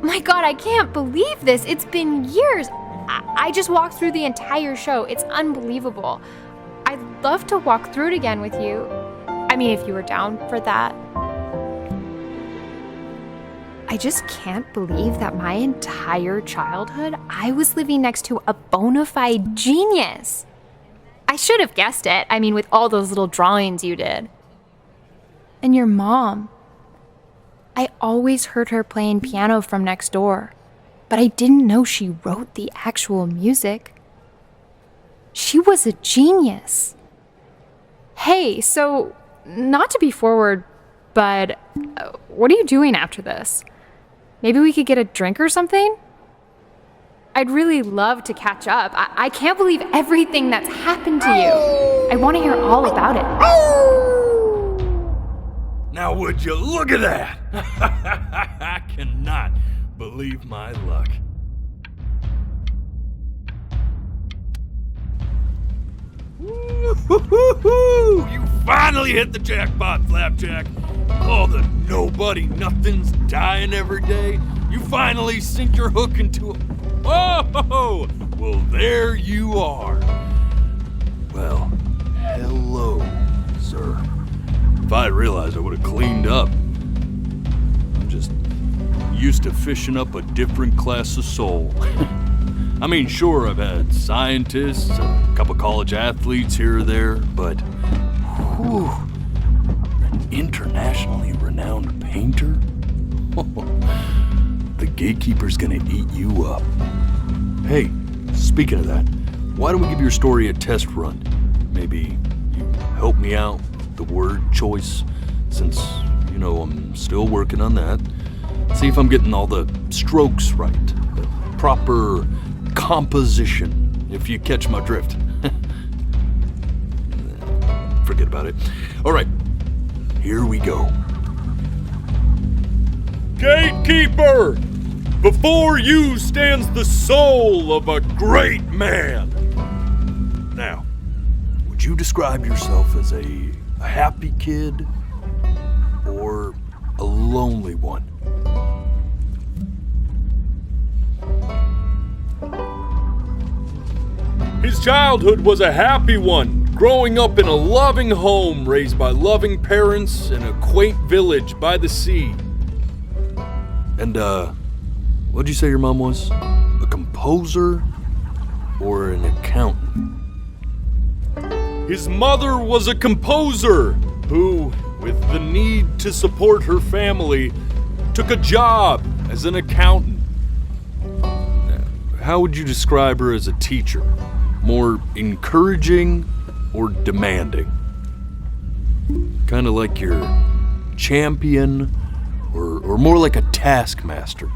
My God, I can't believe this. It's been years. I just walked through the entire show. It's unbelievable. I'd love to walk through it again with you. I mean, if you were down for that. I just can't believe that my entire childhood, I was living next to a bona fide genius. I should have guessed it. I mean, with all those little drawings you did. And your mom. I always heard her playing piano from next door, but I didn't know she wrote the actual music. She was a genius. Hey, so, not to be forward, but what are you doing after this? Maybe we could get a drink or something? I'd really love to catch up. I can't believe everything that's happened to you. I want to hear all about it. Now would you look at that? I cannot believe my luck. Woo-hoo-hoo-hoo! You finally hit the jackpot, Flapjack. All the nobody nothings dying every day. You finally sink your hook into a... Oh! Well, there you are. Well, hello, sir. If I had realized, I would have cleaned up. I'm just used to fishing up a different class of soul. I mean, sure, I've had scientists, a couple college athletes here or there, but whew, an internationally renowned painter? The gatekeeper's gonna eat you up. Hey, speaking of that, why don't we give your story a test run? Maybe you help me out with the word choice, since, I'm still working on that. See if I'm getting all the strokes right, the proper composition, if you catch my drift. Forget about it. All right, here we go. Gatekeeper! Before you stands the soul of a great man. Now, would you describe yourself as a happy kid or a lonely one? His childhood was a happy one, growing up in a loving home raised by loving parents in a quaint village by the sea. And, what'd you say your mom was? A composer or an accountant? His mother was a composer who, with the need to support her family, took a job as an accountant. How would you describe her as a teacher? More encouraging or demanding? Kind of like your champion or more like a taskmaster?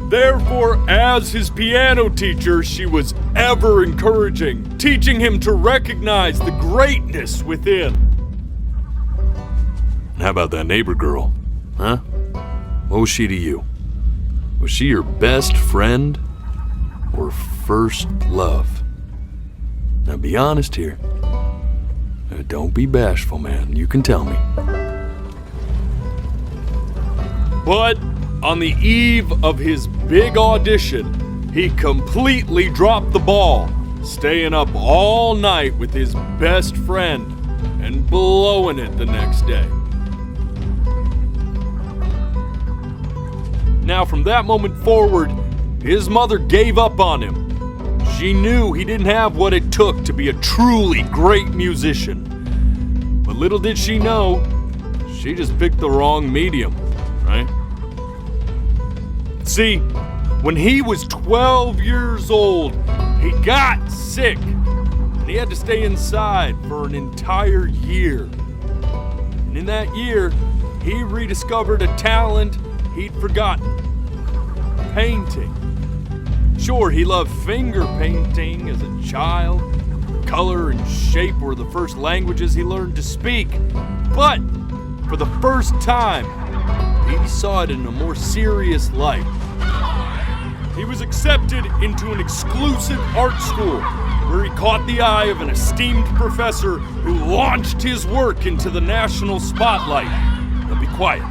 Therefore, as his piano teacher, she was ever encouraging, teaching him to recognize the greatness within. How about that neighbor girl? Huh? What was she to you? Was she your best friend or first love? Now be honest here. Don't be bashful, man. You can tell me. But on the eve of his big audition, he completely dropped the ball, staying up all night with his best friend and blowing it the next day. Now, from that moment forward, his mother gave up on him. She knew he didn't have what it took to be a truly great musician. But little did she know, she just picked the wrong medium, right? See, when he was 12 years old, he got sick, and he had to stay inside for an entire year. And in that year, he rediscovered a talent he'd forgotten: painting. Sure, he loved finger painting as a child. Color and shape were the first languages he learned to speak. But for the first time, he saw it in a more serious light. He was accepted into an exclusive art school where he caught the eye of an esteemed professor who launched his work into the national spotlight. Now be quiet.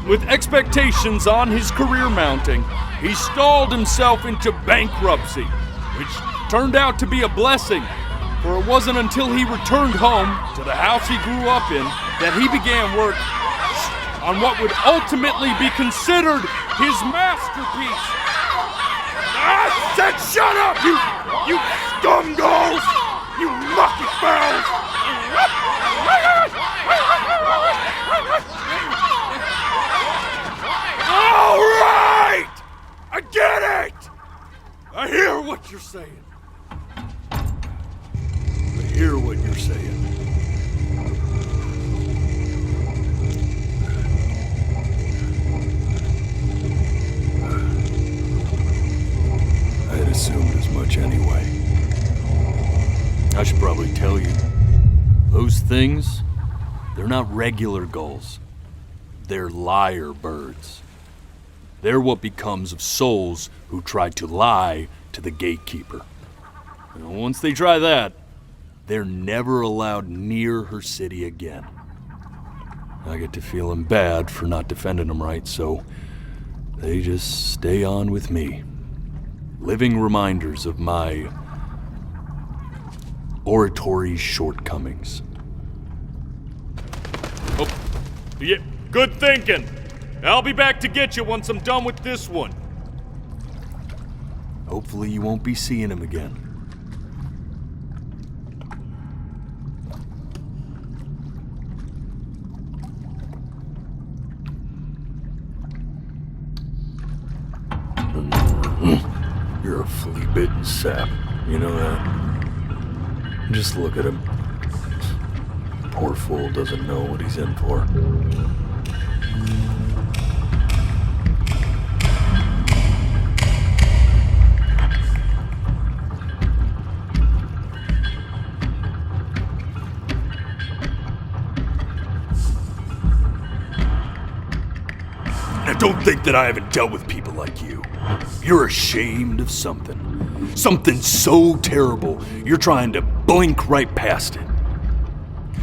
With expectations on his career mounting, he stalled himself into bankruptcy, which turned out to be a blessing, for it wasn't until he returned home to the house he grew up in that he began work on what would ultimately be considered his masterpiece. I said shut up, you scumballs! You mucky fowls! All right! I get it! I hear what you're saying. I hear what you're saying. I had assumed as much anyway. I should probably tell you, those things, they're not regular gulls. They're lyre birds. They're what becomes of souls who try to lie to the gatekeeper. And once they try that, they're never allowed near her city again. I get to feeling bad for not defending them right, so they just stay on with me. Living reminders of my oratory shortcomings. Oh, yeah, good thinking. I'll be back to get you once I'm done with this one. Hopefully you won't be seeing him again. You're a flea-bitten sap. You know that? Just look at him. Poor fool doesn't know what he's in for. Now don't think that I haven't dealt with people like you. You're ashamed of something. Something so terrible, you're trying to blink right past it.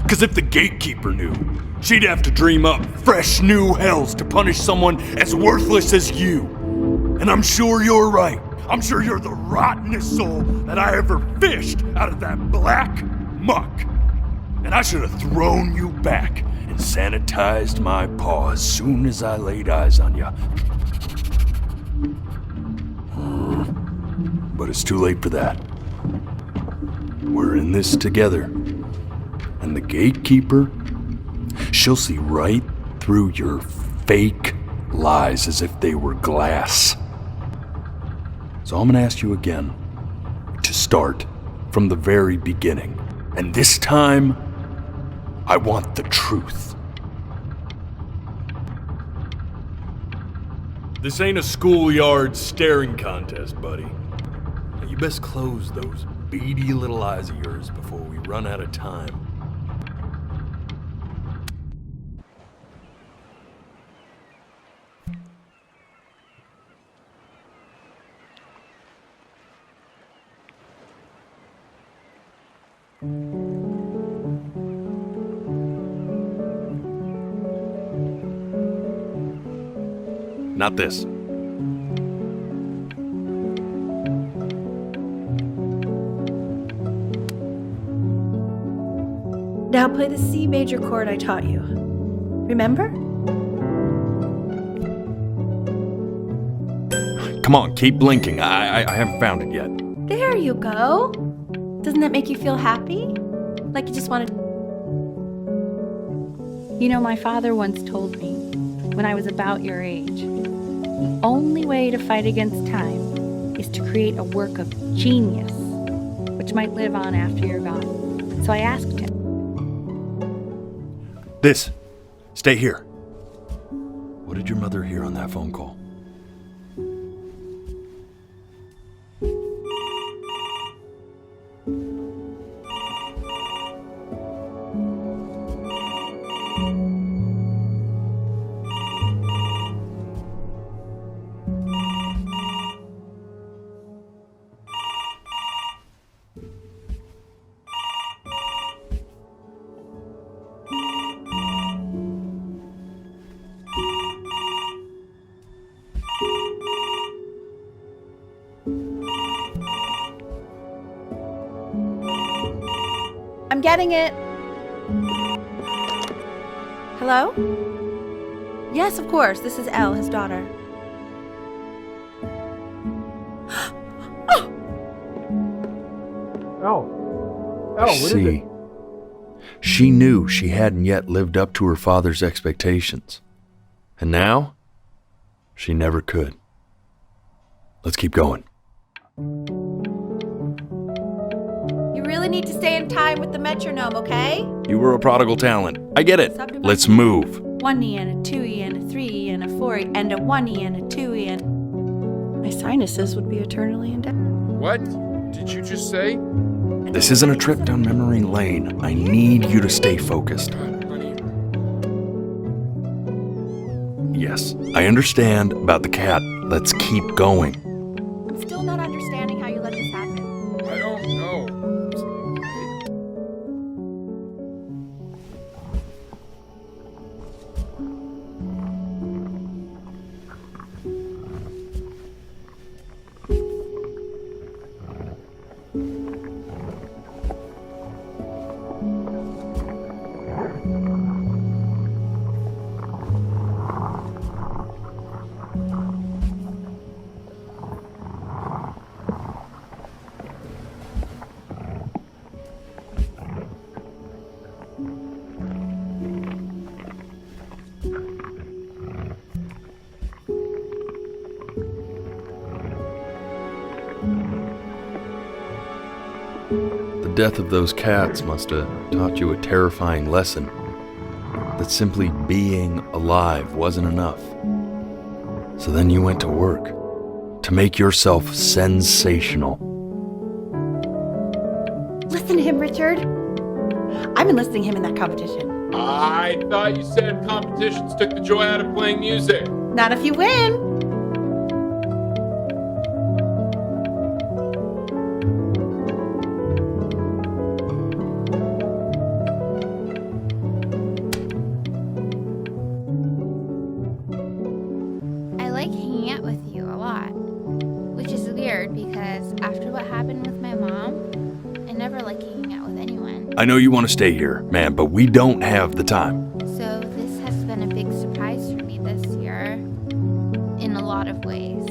Because if the gatekeeper knew, she'd have to dream up fresh new hells to punish someone as worthless as you. And I'm sure you're right. I'm sure you're the rottenest soul that I ever fished out of that black muck. And I should have thrown you back and sanitized my paw as soon as I laid eyes on you. But it's too late for that. We're in this together. And the gatekeeper, she'll see right through your fake lies as if they were glass. So I'm gonna ask you again to start from the very beginning. And this time, I want the truth. This ain't a schoolyard staring contest, buddy. Now you best close those beady little eyes of yours before we run out of time. Not this. Now play the C major chord I taught you. Remember? Come on, keep blinking. I haven't found it yet. There you go. Doesn't that make you feel happy? Like you just wanted... You know, my father once told me, when I was about your age, the only way to fight against time is to create a work of genius, which might live on after you're gone. So I asked him. This. Stay here. What did your mother hear on that phone call? I'm getting it. Hello? Yes, of course. This is Elle, his daughter. What is it? She knew she hadn't yet lived up to her father's expectations. And now, she never could. Let's keep going. You really need to stay in time with the metronome, okay? You were a prodigal talent. I get it. Let's move. 1E and a 2E and a 3E and a 4E and a 1E and a 2E and... My sinuses would be eternally in debt. What did you just say? This isn't a trip down memory lane. I need you to stay focused. Yes, I understand about the cat. Let's keep going. I'm still not understanding how you let this happen. I don't know. The death of those cats must have taught you a terrifying lesson. That simply being alive wasn't enough. So then you went to work to make yourself sensational. Listen to him, Richard. I'm enlisting him in that competition. I thought you said competitions took the joy out of playing music. Not if you win. I like hanging out with you a lot, which is weird because after what happened with my mom, I never like hanging out with anyone. I know you want to stay here, man, but we don't have the time. So this has been a big surprise for me this year, in a lot of ways.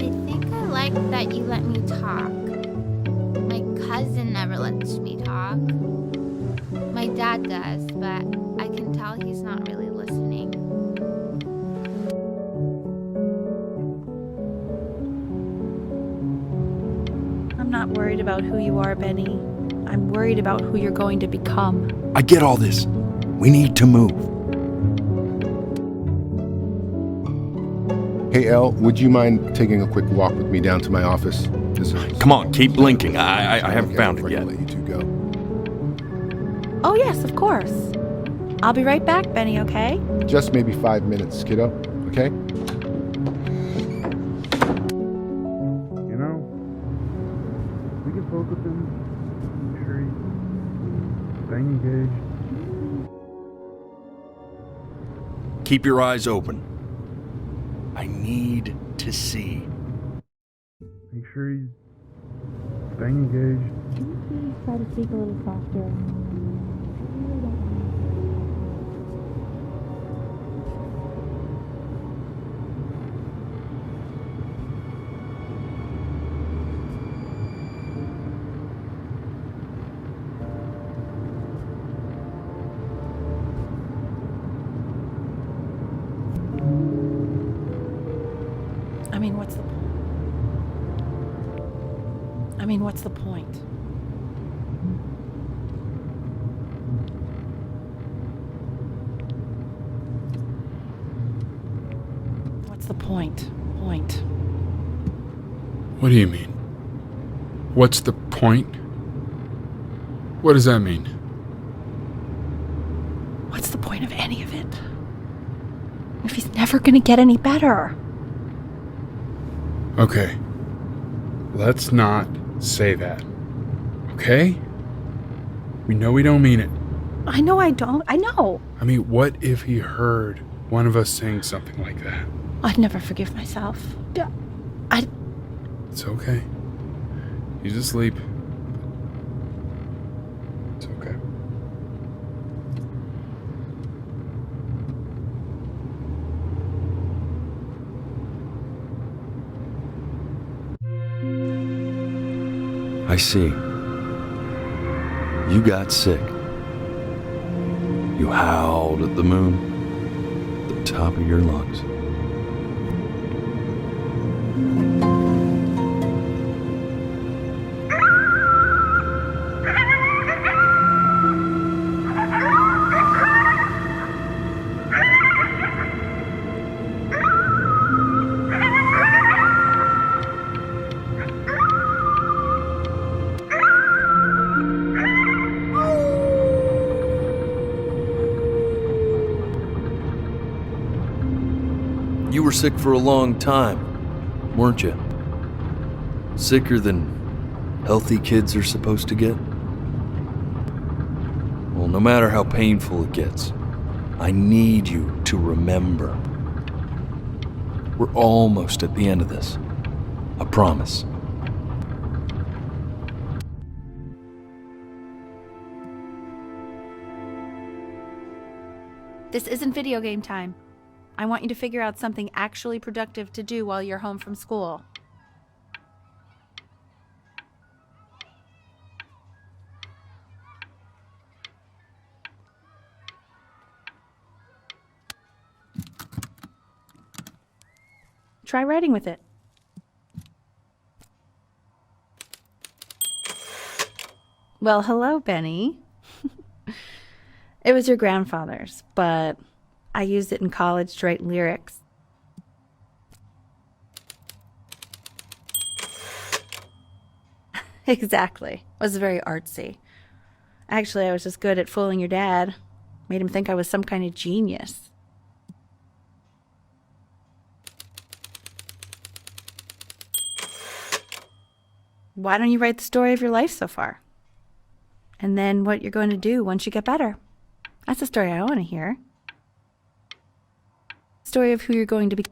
I think I like that you let me talk. My cousin never lets me talk. My dad does, but I can tell he's not really listening. I'm not worried about who you are, Benny. I'm worried about who you're going to become. I get all this. We need to move. Hey, Elle, would you mind taking a quick walk with me down to my office? Come on, keep blinking. I haven't found it yet. Let you two go. Oh, yes, of course. I'll be right back, Benny, okay? Just maybe 5 minutes, kiddo, okay? You know, we can spoke with him. I'm sure he's staying engaged. Keep your eyes open. I need to see. Make sure he's staying engaged. Can you please try to speak a little softer? What's the point? What's the point? What do you mean? What's the point? What does that mean? What's the point of any of it? If he's never gonna get any better. Okay. Let's not say that. Okay? We know we don't mean it. I know I don't. I know. I mean, what if he heard one of us saying something like that? I'd never forgive myself. It's okay. He's asleep. It's okay. I see. You got sick. You howled at the moon at the top of your lungs. You were sick for a long time, weren't you? Sicker than healthy kids are supposed to get? Well, no matter how painful it gets, I need you to remember. We're almost at the end of this. I promise. This isn't video game time. I want you to figure out something actually productive to do while you're home from school. Try writing with it. Well, hello, Benny. It was your grandfather's, but I used it in college to write lyrics. Exactly. It was very artsy. Actually, I was just good at fooling your dad. Made him think I was some kind of genius. Why don't you write the story of your life so far? And then what you're going to do once you get better. That's the story I want to hear. Story of who you're going to be.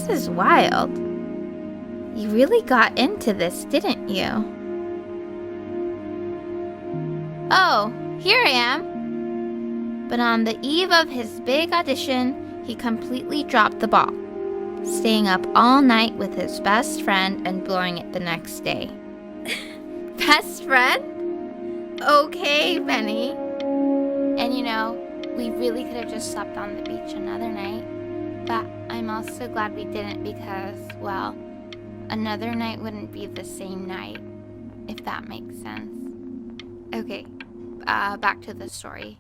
This is wild. You really got into this, didn't you? Oh, here I am. But on the eve of his big audition, he completely dropped the ball, staying up all night with his best friend and blowing it the next day. Best friend? Okay, Benny. And you know, we really could have just slept on the beach another night, but I'm also glad we didn't because, well, another night wouldn't be the same night, if that makes sense. Okay, back to the story.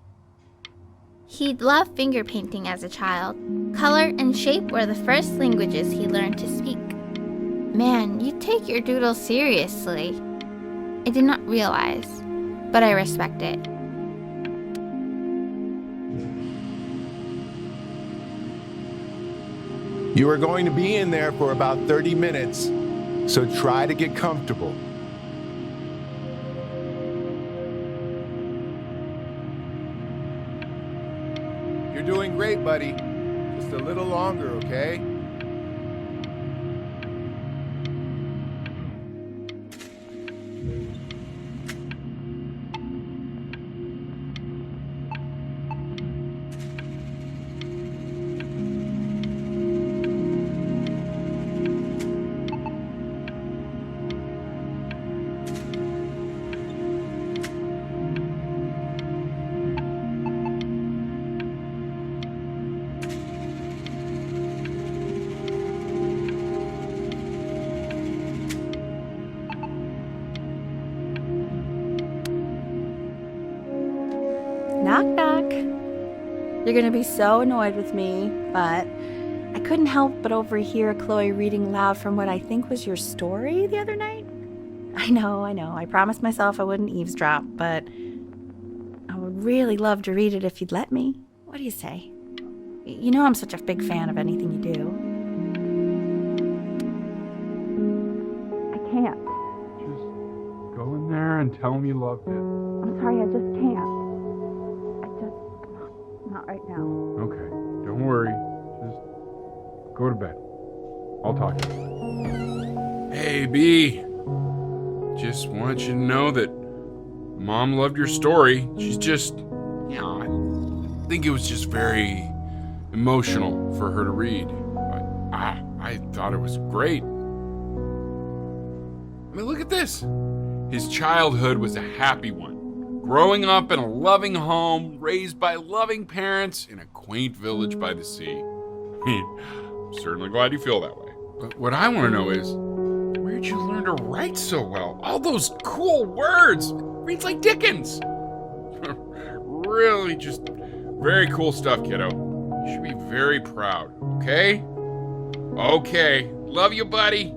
He'd loved finger painting as a child. Color and shape were the first languages he learned to speak. Man, you take your doodle seriously. I did not realize, but I respect it. You are going to be in there for about 30 minutes, so try to get comfortable. You're doing great, buddy. Just a little longer, okay? Knock, knock. You're gonna be so annoyed with me, but I couldn't help but overhear Chloe reading loud from what I think was your story the other night. I know. I promised myself I wouldn't eavesdrop, but I would really love to read it if you'd let me. What do you say? You know I'm such a big fan of anything you do. I can't. Just go in there and tell him you loved it. I'm sorry, I just can't. Not right now. Okay, don't worry. Just go to bed. I'll talk to you. Hey, B. Just want you to know that Mom loved your story. She's just, I think it was just very emotional for her to read. But I thought it was great. I mean, look at this. His childhood was a happy one. Growing up in a loving home, raised by loving parents in a quaint village by the sea. I mean, I'm certainly glad you feel that way. But what I want to know is, where'd you learn to write so well? All those cool words. Reads like Dickens. Really just very cool stuff, kiddo. You should be very proud, okay? Okay. Love you, buddy.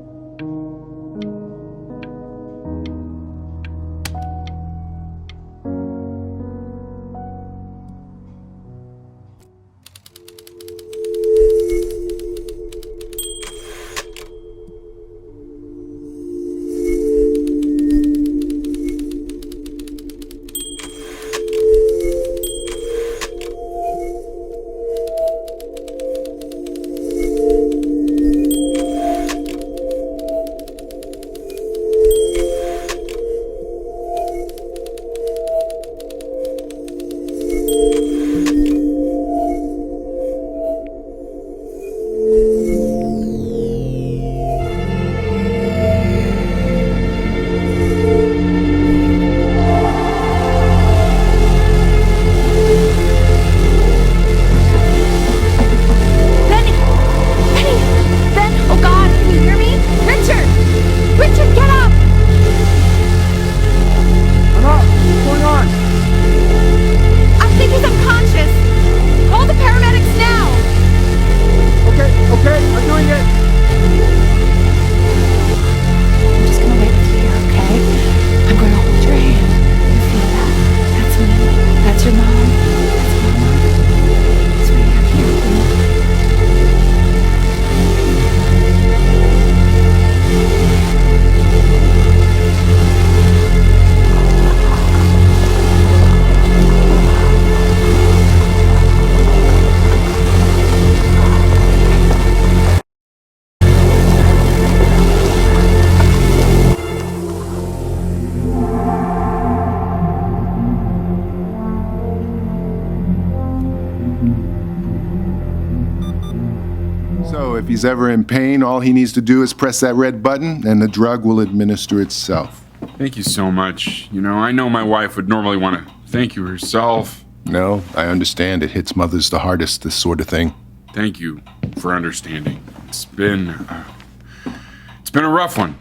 If he's ever in pain, all he needs to do is press that red button and the drug will administer itself. Thank you so much. You know, I know my wife would normally want to thank you herself. No, I understand. It hits mothers the hardest, this sort of thing. Thank you for understanding. It's been a rough one.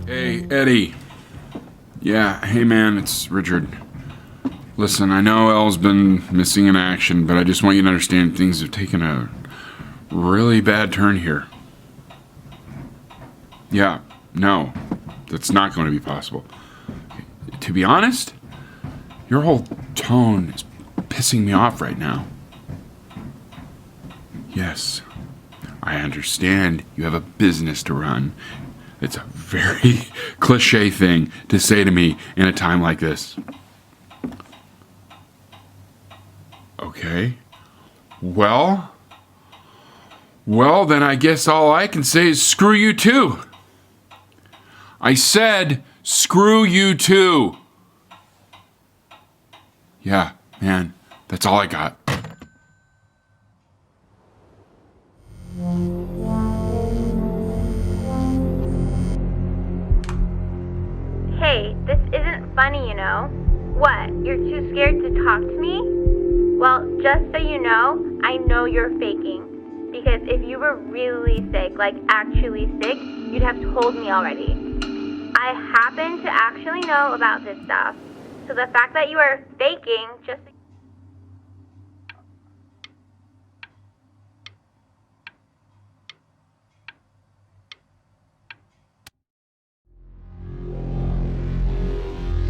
Hey, Eddie. Yeah, hey man, it's Richard. Listen, I know Elle's been missing in action, but I just want you to understand things have taken a really bad turn here. Yeah, no, that's not going to be possible. To be honest, your whole tone is pissing me off right now. Yes, I understand you have a business to run. It's a very cliche thing to say to me in a time like this. Okay. Well, then I guess all I can say is screw you too. I said screw you too. Yeah, man, that's all I got. Hey, this isn't funny, you know. What, you're too scared to talk to me? Well, just so you know, I know you're faking. Because if you were really sick, like actually sick, you'd have told me already. I happen to actually know about this stuff. So the fact that you are faking just...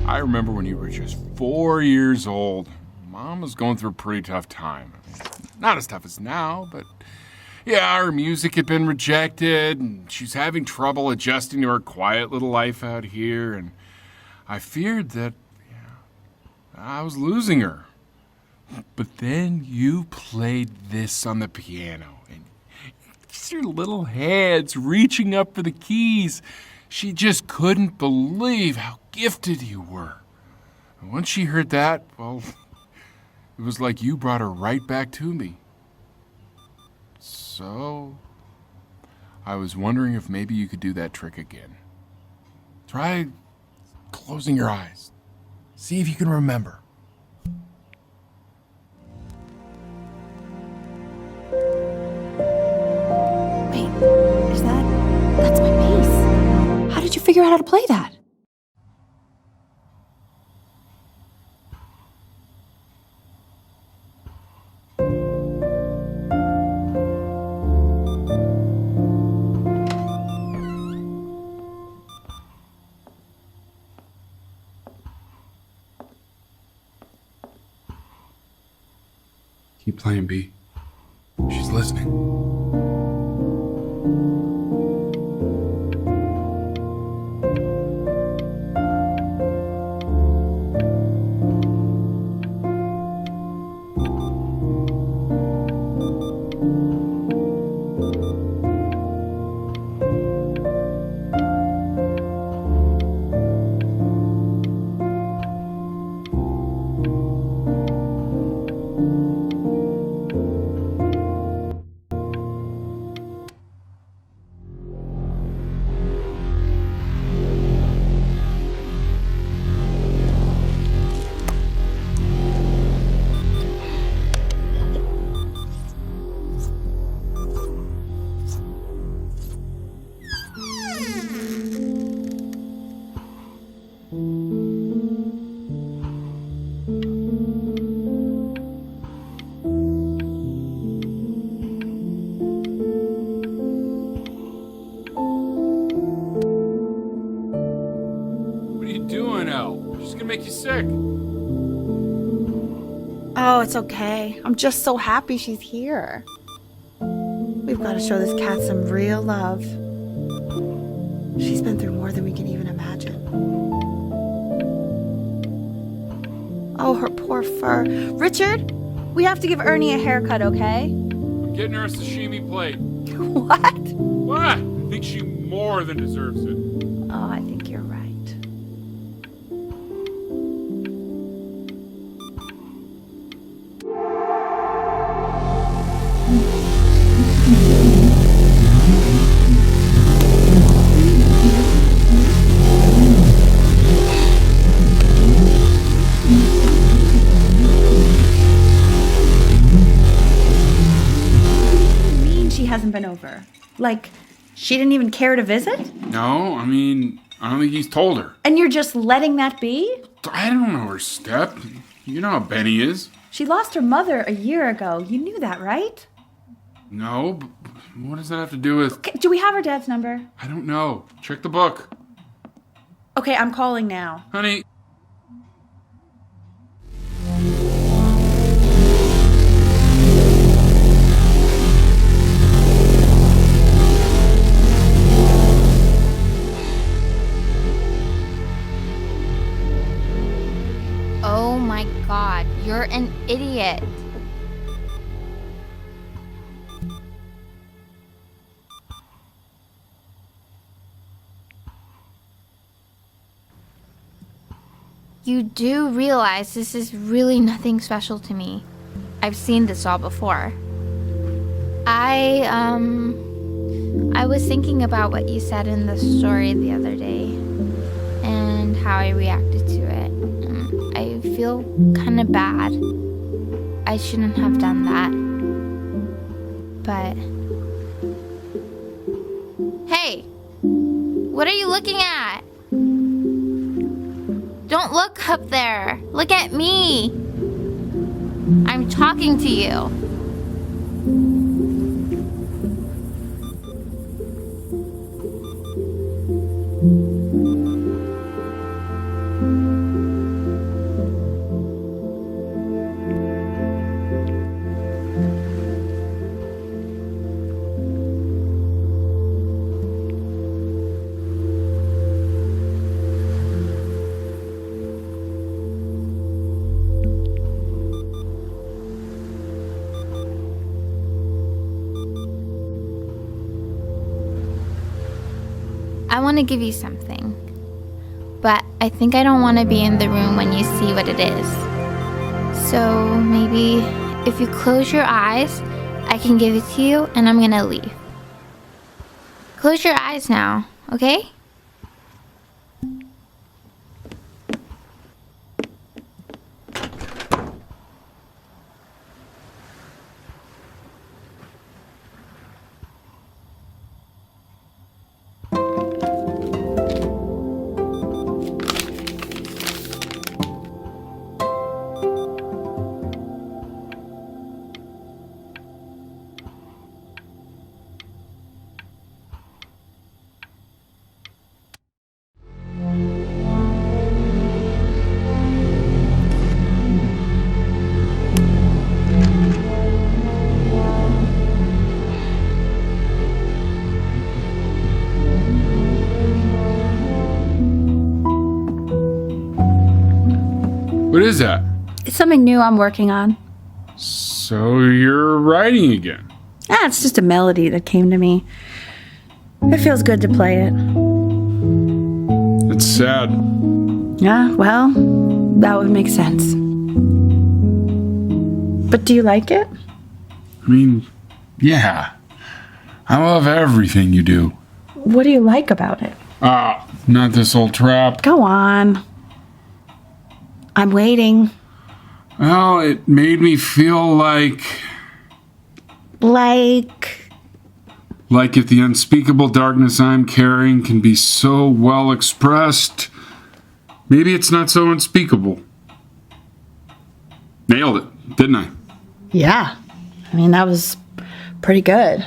I remember when you were just 4 years old. Mom was going through a pretty tough time. Not as tough as now, but yeah, her music had been rejected, and she's having trouble adjusting to her quiet little life out here, and I feared that I was losing her. But then you played this on the piano, and just your little hands reaching up for the keys. She just couldn't believe how gifted you were. And once she heard that, well, it was like you brought her right back to me. So, I was wondering if maybe you could do that trick again. Try closing your eyes. See if you can remember. Wait, that's my bass. How did you figure out how to play that? Keep playing, B. She's listening. What are you doing, Elle? She's gonna make you sick. Oh, it's okay. I'm just so happy she's here. We've got to show this cat some real love. She's been through more than we can even imagine. Oh, her poor fur. Richard, we have to give Ernie a haircut, okay? I'm getting her a sashimi plate. What? What? I think she more than deserves it. Oh, I think you're right. Hasn't been over. Like, she didn't even care to visit? No, I mean, I don't think he's told her. And you're just letting that be? I don't know her step. You know how Benny is. She lost her mother a year ago. You knew that, right? No, but what does that have to do with... Okay, do we have her dad's number? I don't know. Check the book. Okay, I'm calling now. Honey. Oh my god, you're an idiot. You do realize this is really nothing special to me. I've seen this all before. I was thinking about what you said in the story the other day and how I reacted to it. I feel kind of bad. I shouldn't have done that. But... Hey! What are you looking at? Don't look up there. Look at me. I'm talking to you. I want to give you something, but I think I don't want to be in the room when you see what it is. So maybe if you close your eyes, I can give it to you and I'm gonna leave. Close your eyes now, okay? What is that? It's something new I'm working on. So you're writing again? It's just a melody that came to me. It feels good to play it. It's sad. Yeah, well, that would make sense. But do you like it? I mean, yeah. I love everything you do. What do you like about it? Not this old trap. Go on. I'm waiting. Well, it made me feel like if the unspeakable darkness I'm carrying can be so well expressed, maybe it's not so unspeakable. Nailed it, didn't I? Yeah. I mean, that was pretty good.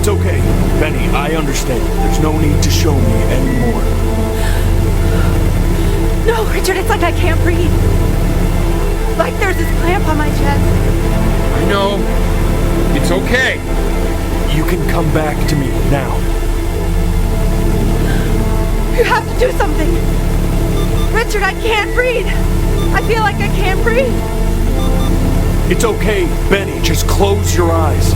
It's okay, Benny, I understand. There's no need to show me anymore. No, Richard, it's like I can't breathe. Like there's this clamp on my chest. I know. It's okay. You can come back to me now. You have to do something. Richard, I can't breathe. I feel like I can't breathe. It's okay, Benny, just close your eyes.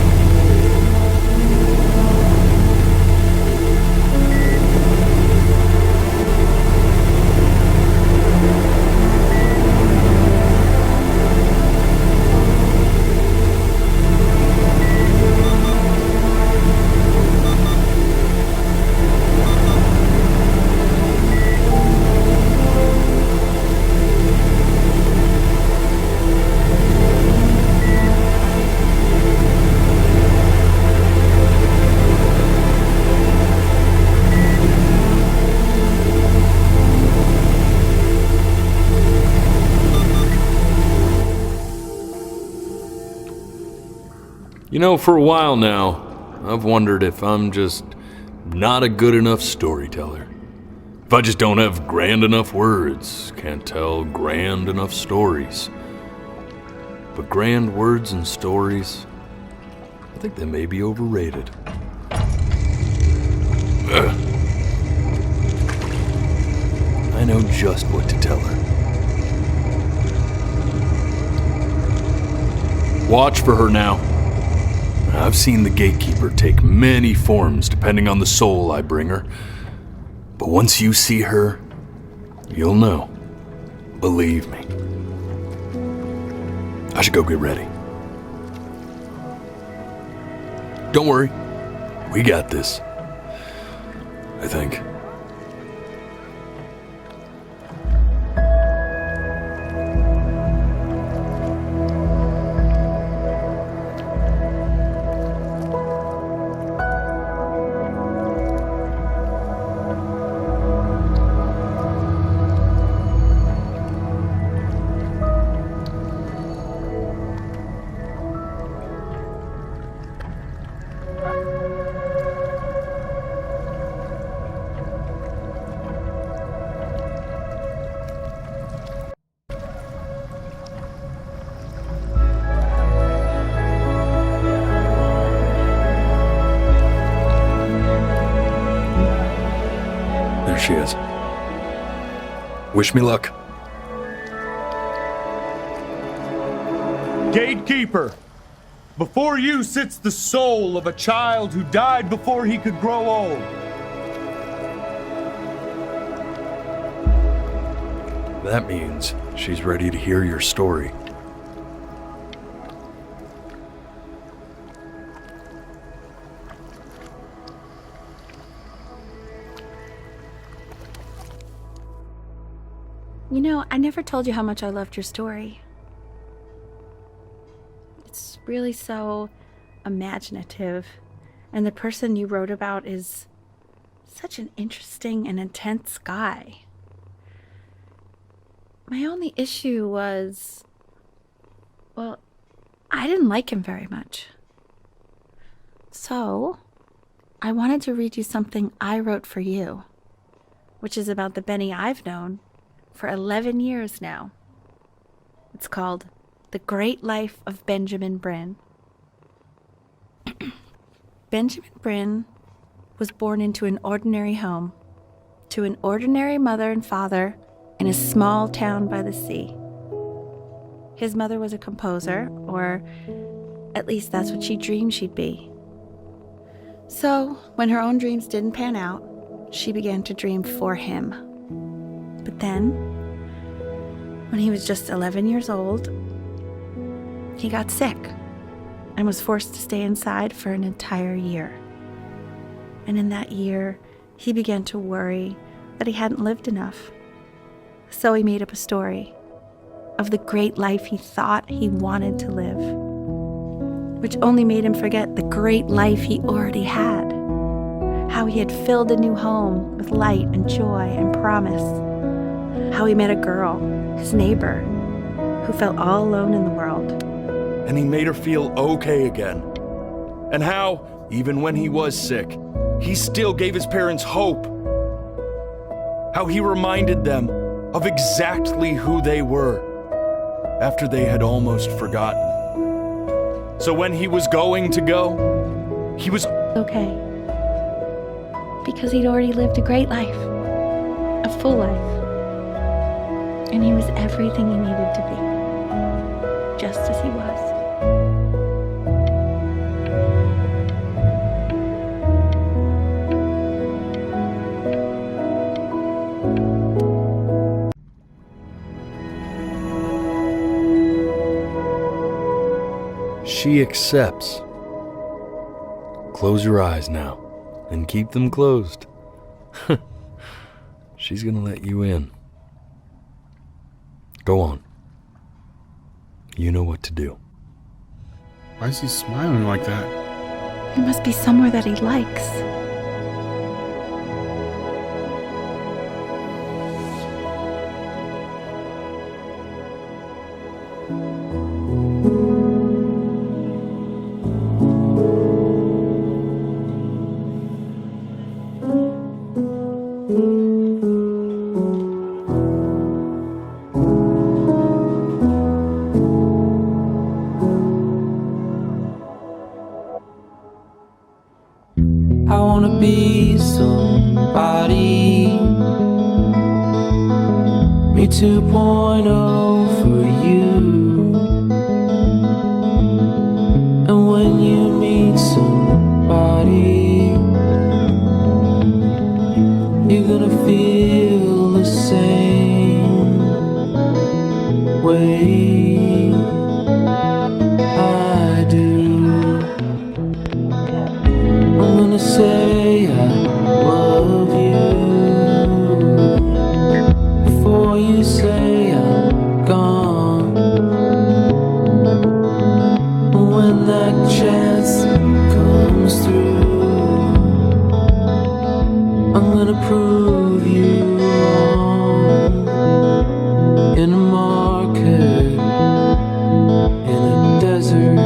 You know, for a while now, I've wondered if I'm just not a good enough storyteller. If I just don't have grand enough words, can't tell grand enough stories. But grand words and stories, I think they may be overrated. I know just what to tell her. Watch for her now. I've seen the gatekeeper take many forms depending on the soul I bring her. But once you see her, you'll know. Believe me. I should go get ready. Don't worry. We got this. I think. There she is. Wish me luck. Gatekeeper, before you sits the soul of a child who died before he could grow old. That means she's ready to hear your story. You know, I never told you how much I loved your story. It's really so imaginative, and the person you wrote about is such an interesting and intense guy. My only issue was, well, I didn't like him very much. So, I wanted to read you something I wrote for you, which is about the Benny I've known for 11 years now. It's called The Great Life of Benjamin Bryn. Benjamin Bryn was born into an ordinary home, to an ordinary mother and father in a small town by the sea. His mother was a composer, or at least that's what she dreamed she'd be. So, when her own dreams didn't pan out, she began to dream for him. But then, when he was just 11 years old, he got sick and was forced to stay inside for an entire year. And in that year, he began to worry that he hadn't lived enough. So he made up a story of the great life he thought he wanted to live, which only made him forget the great life he already had, how he had filled a new home with light and joy and promise, how he met a girl, his neighbor, who felt all alone in the world. And he made her feel okay again. And how, Even when he was sick, he still gave his parents hope. How he reminded them of exactly who they were after they had almost forgotten. So when he was going to go, he was Okay. Because he'd already lived a great life. A full life. And he was everything he needed to be. Just as he was. She accepts. Close your eyes now, and keep them closed. She's gonna let you in. Go on. You know what to do. Why is he smiling like that? It must be somewhere that he likes. I wanna be somebody. Me 2.0 for you. And when you meet somebody, you're gonna feel the same way I do. I'm gonna say I love you before you say I'm gone. When that chance comes through, I'm gonna prove you wrong. In a market, in a desert,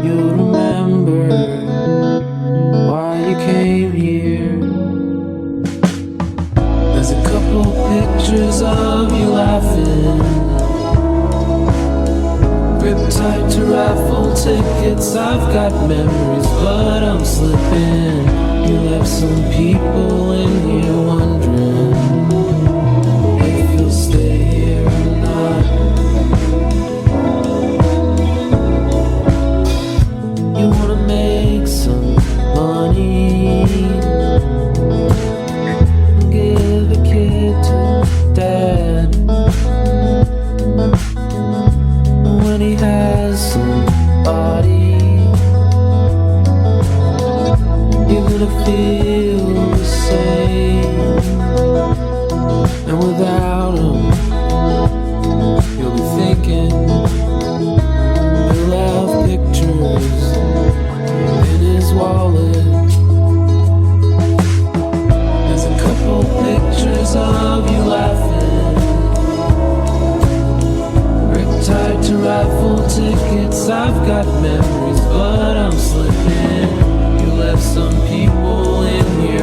you'll remember why you came here. There's a couple pictures of you laughing, gripped tight to raffle tickets. I've got memories, but I'm slipping. You left some people in here wondering if you'll stay here or not. You wanna make some money, give a kid to dad. When he has somebody, you're gonna feel the same. And without him, you'll be thinking he'll have pictures in his wallet. There's a couple pictures of you laughing, gripped tight to raffle tickets. I've got memories, but I'm slipping. You left some people in here.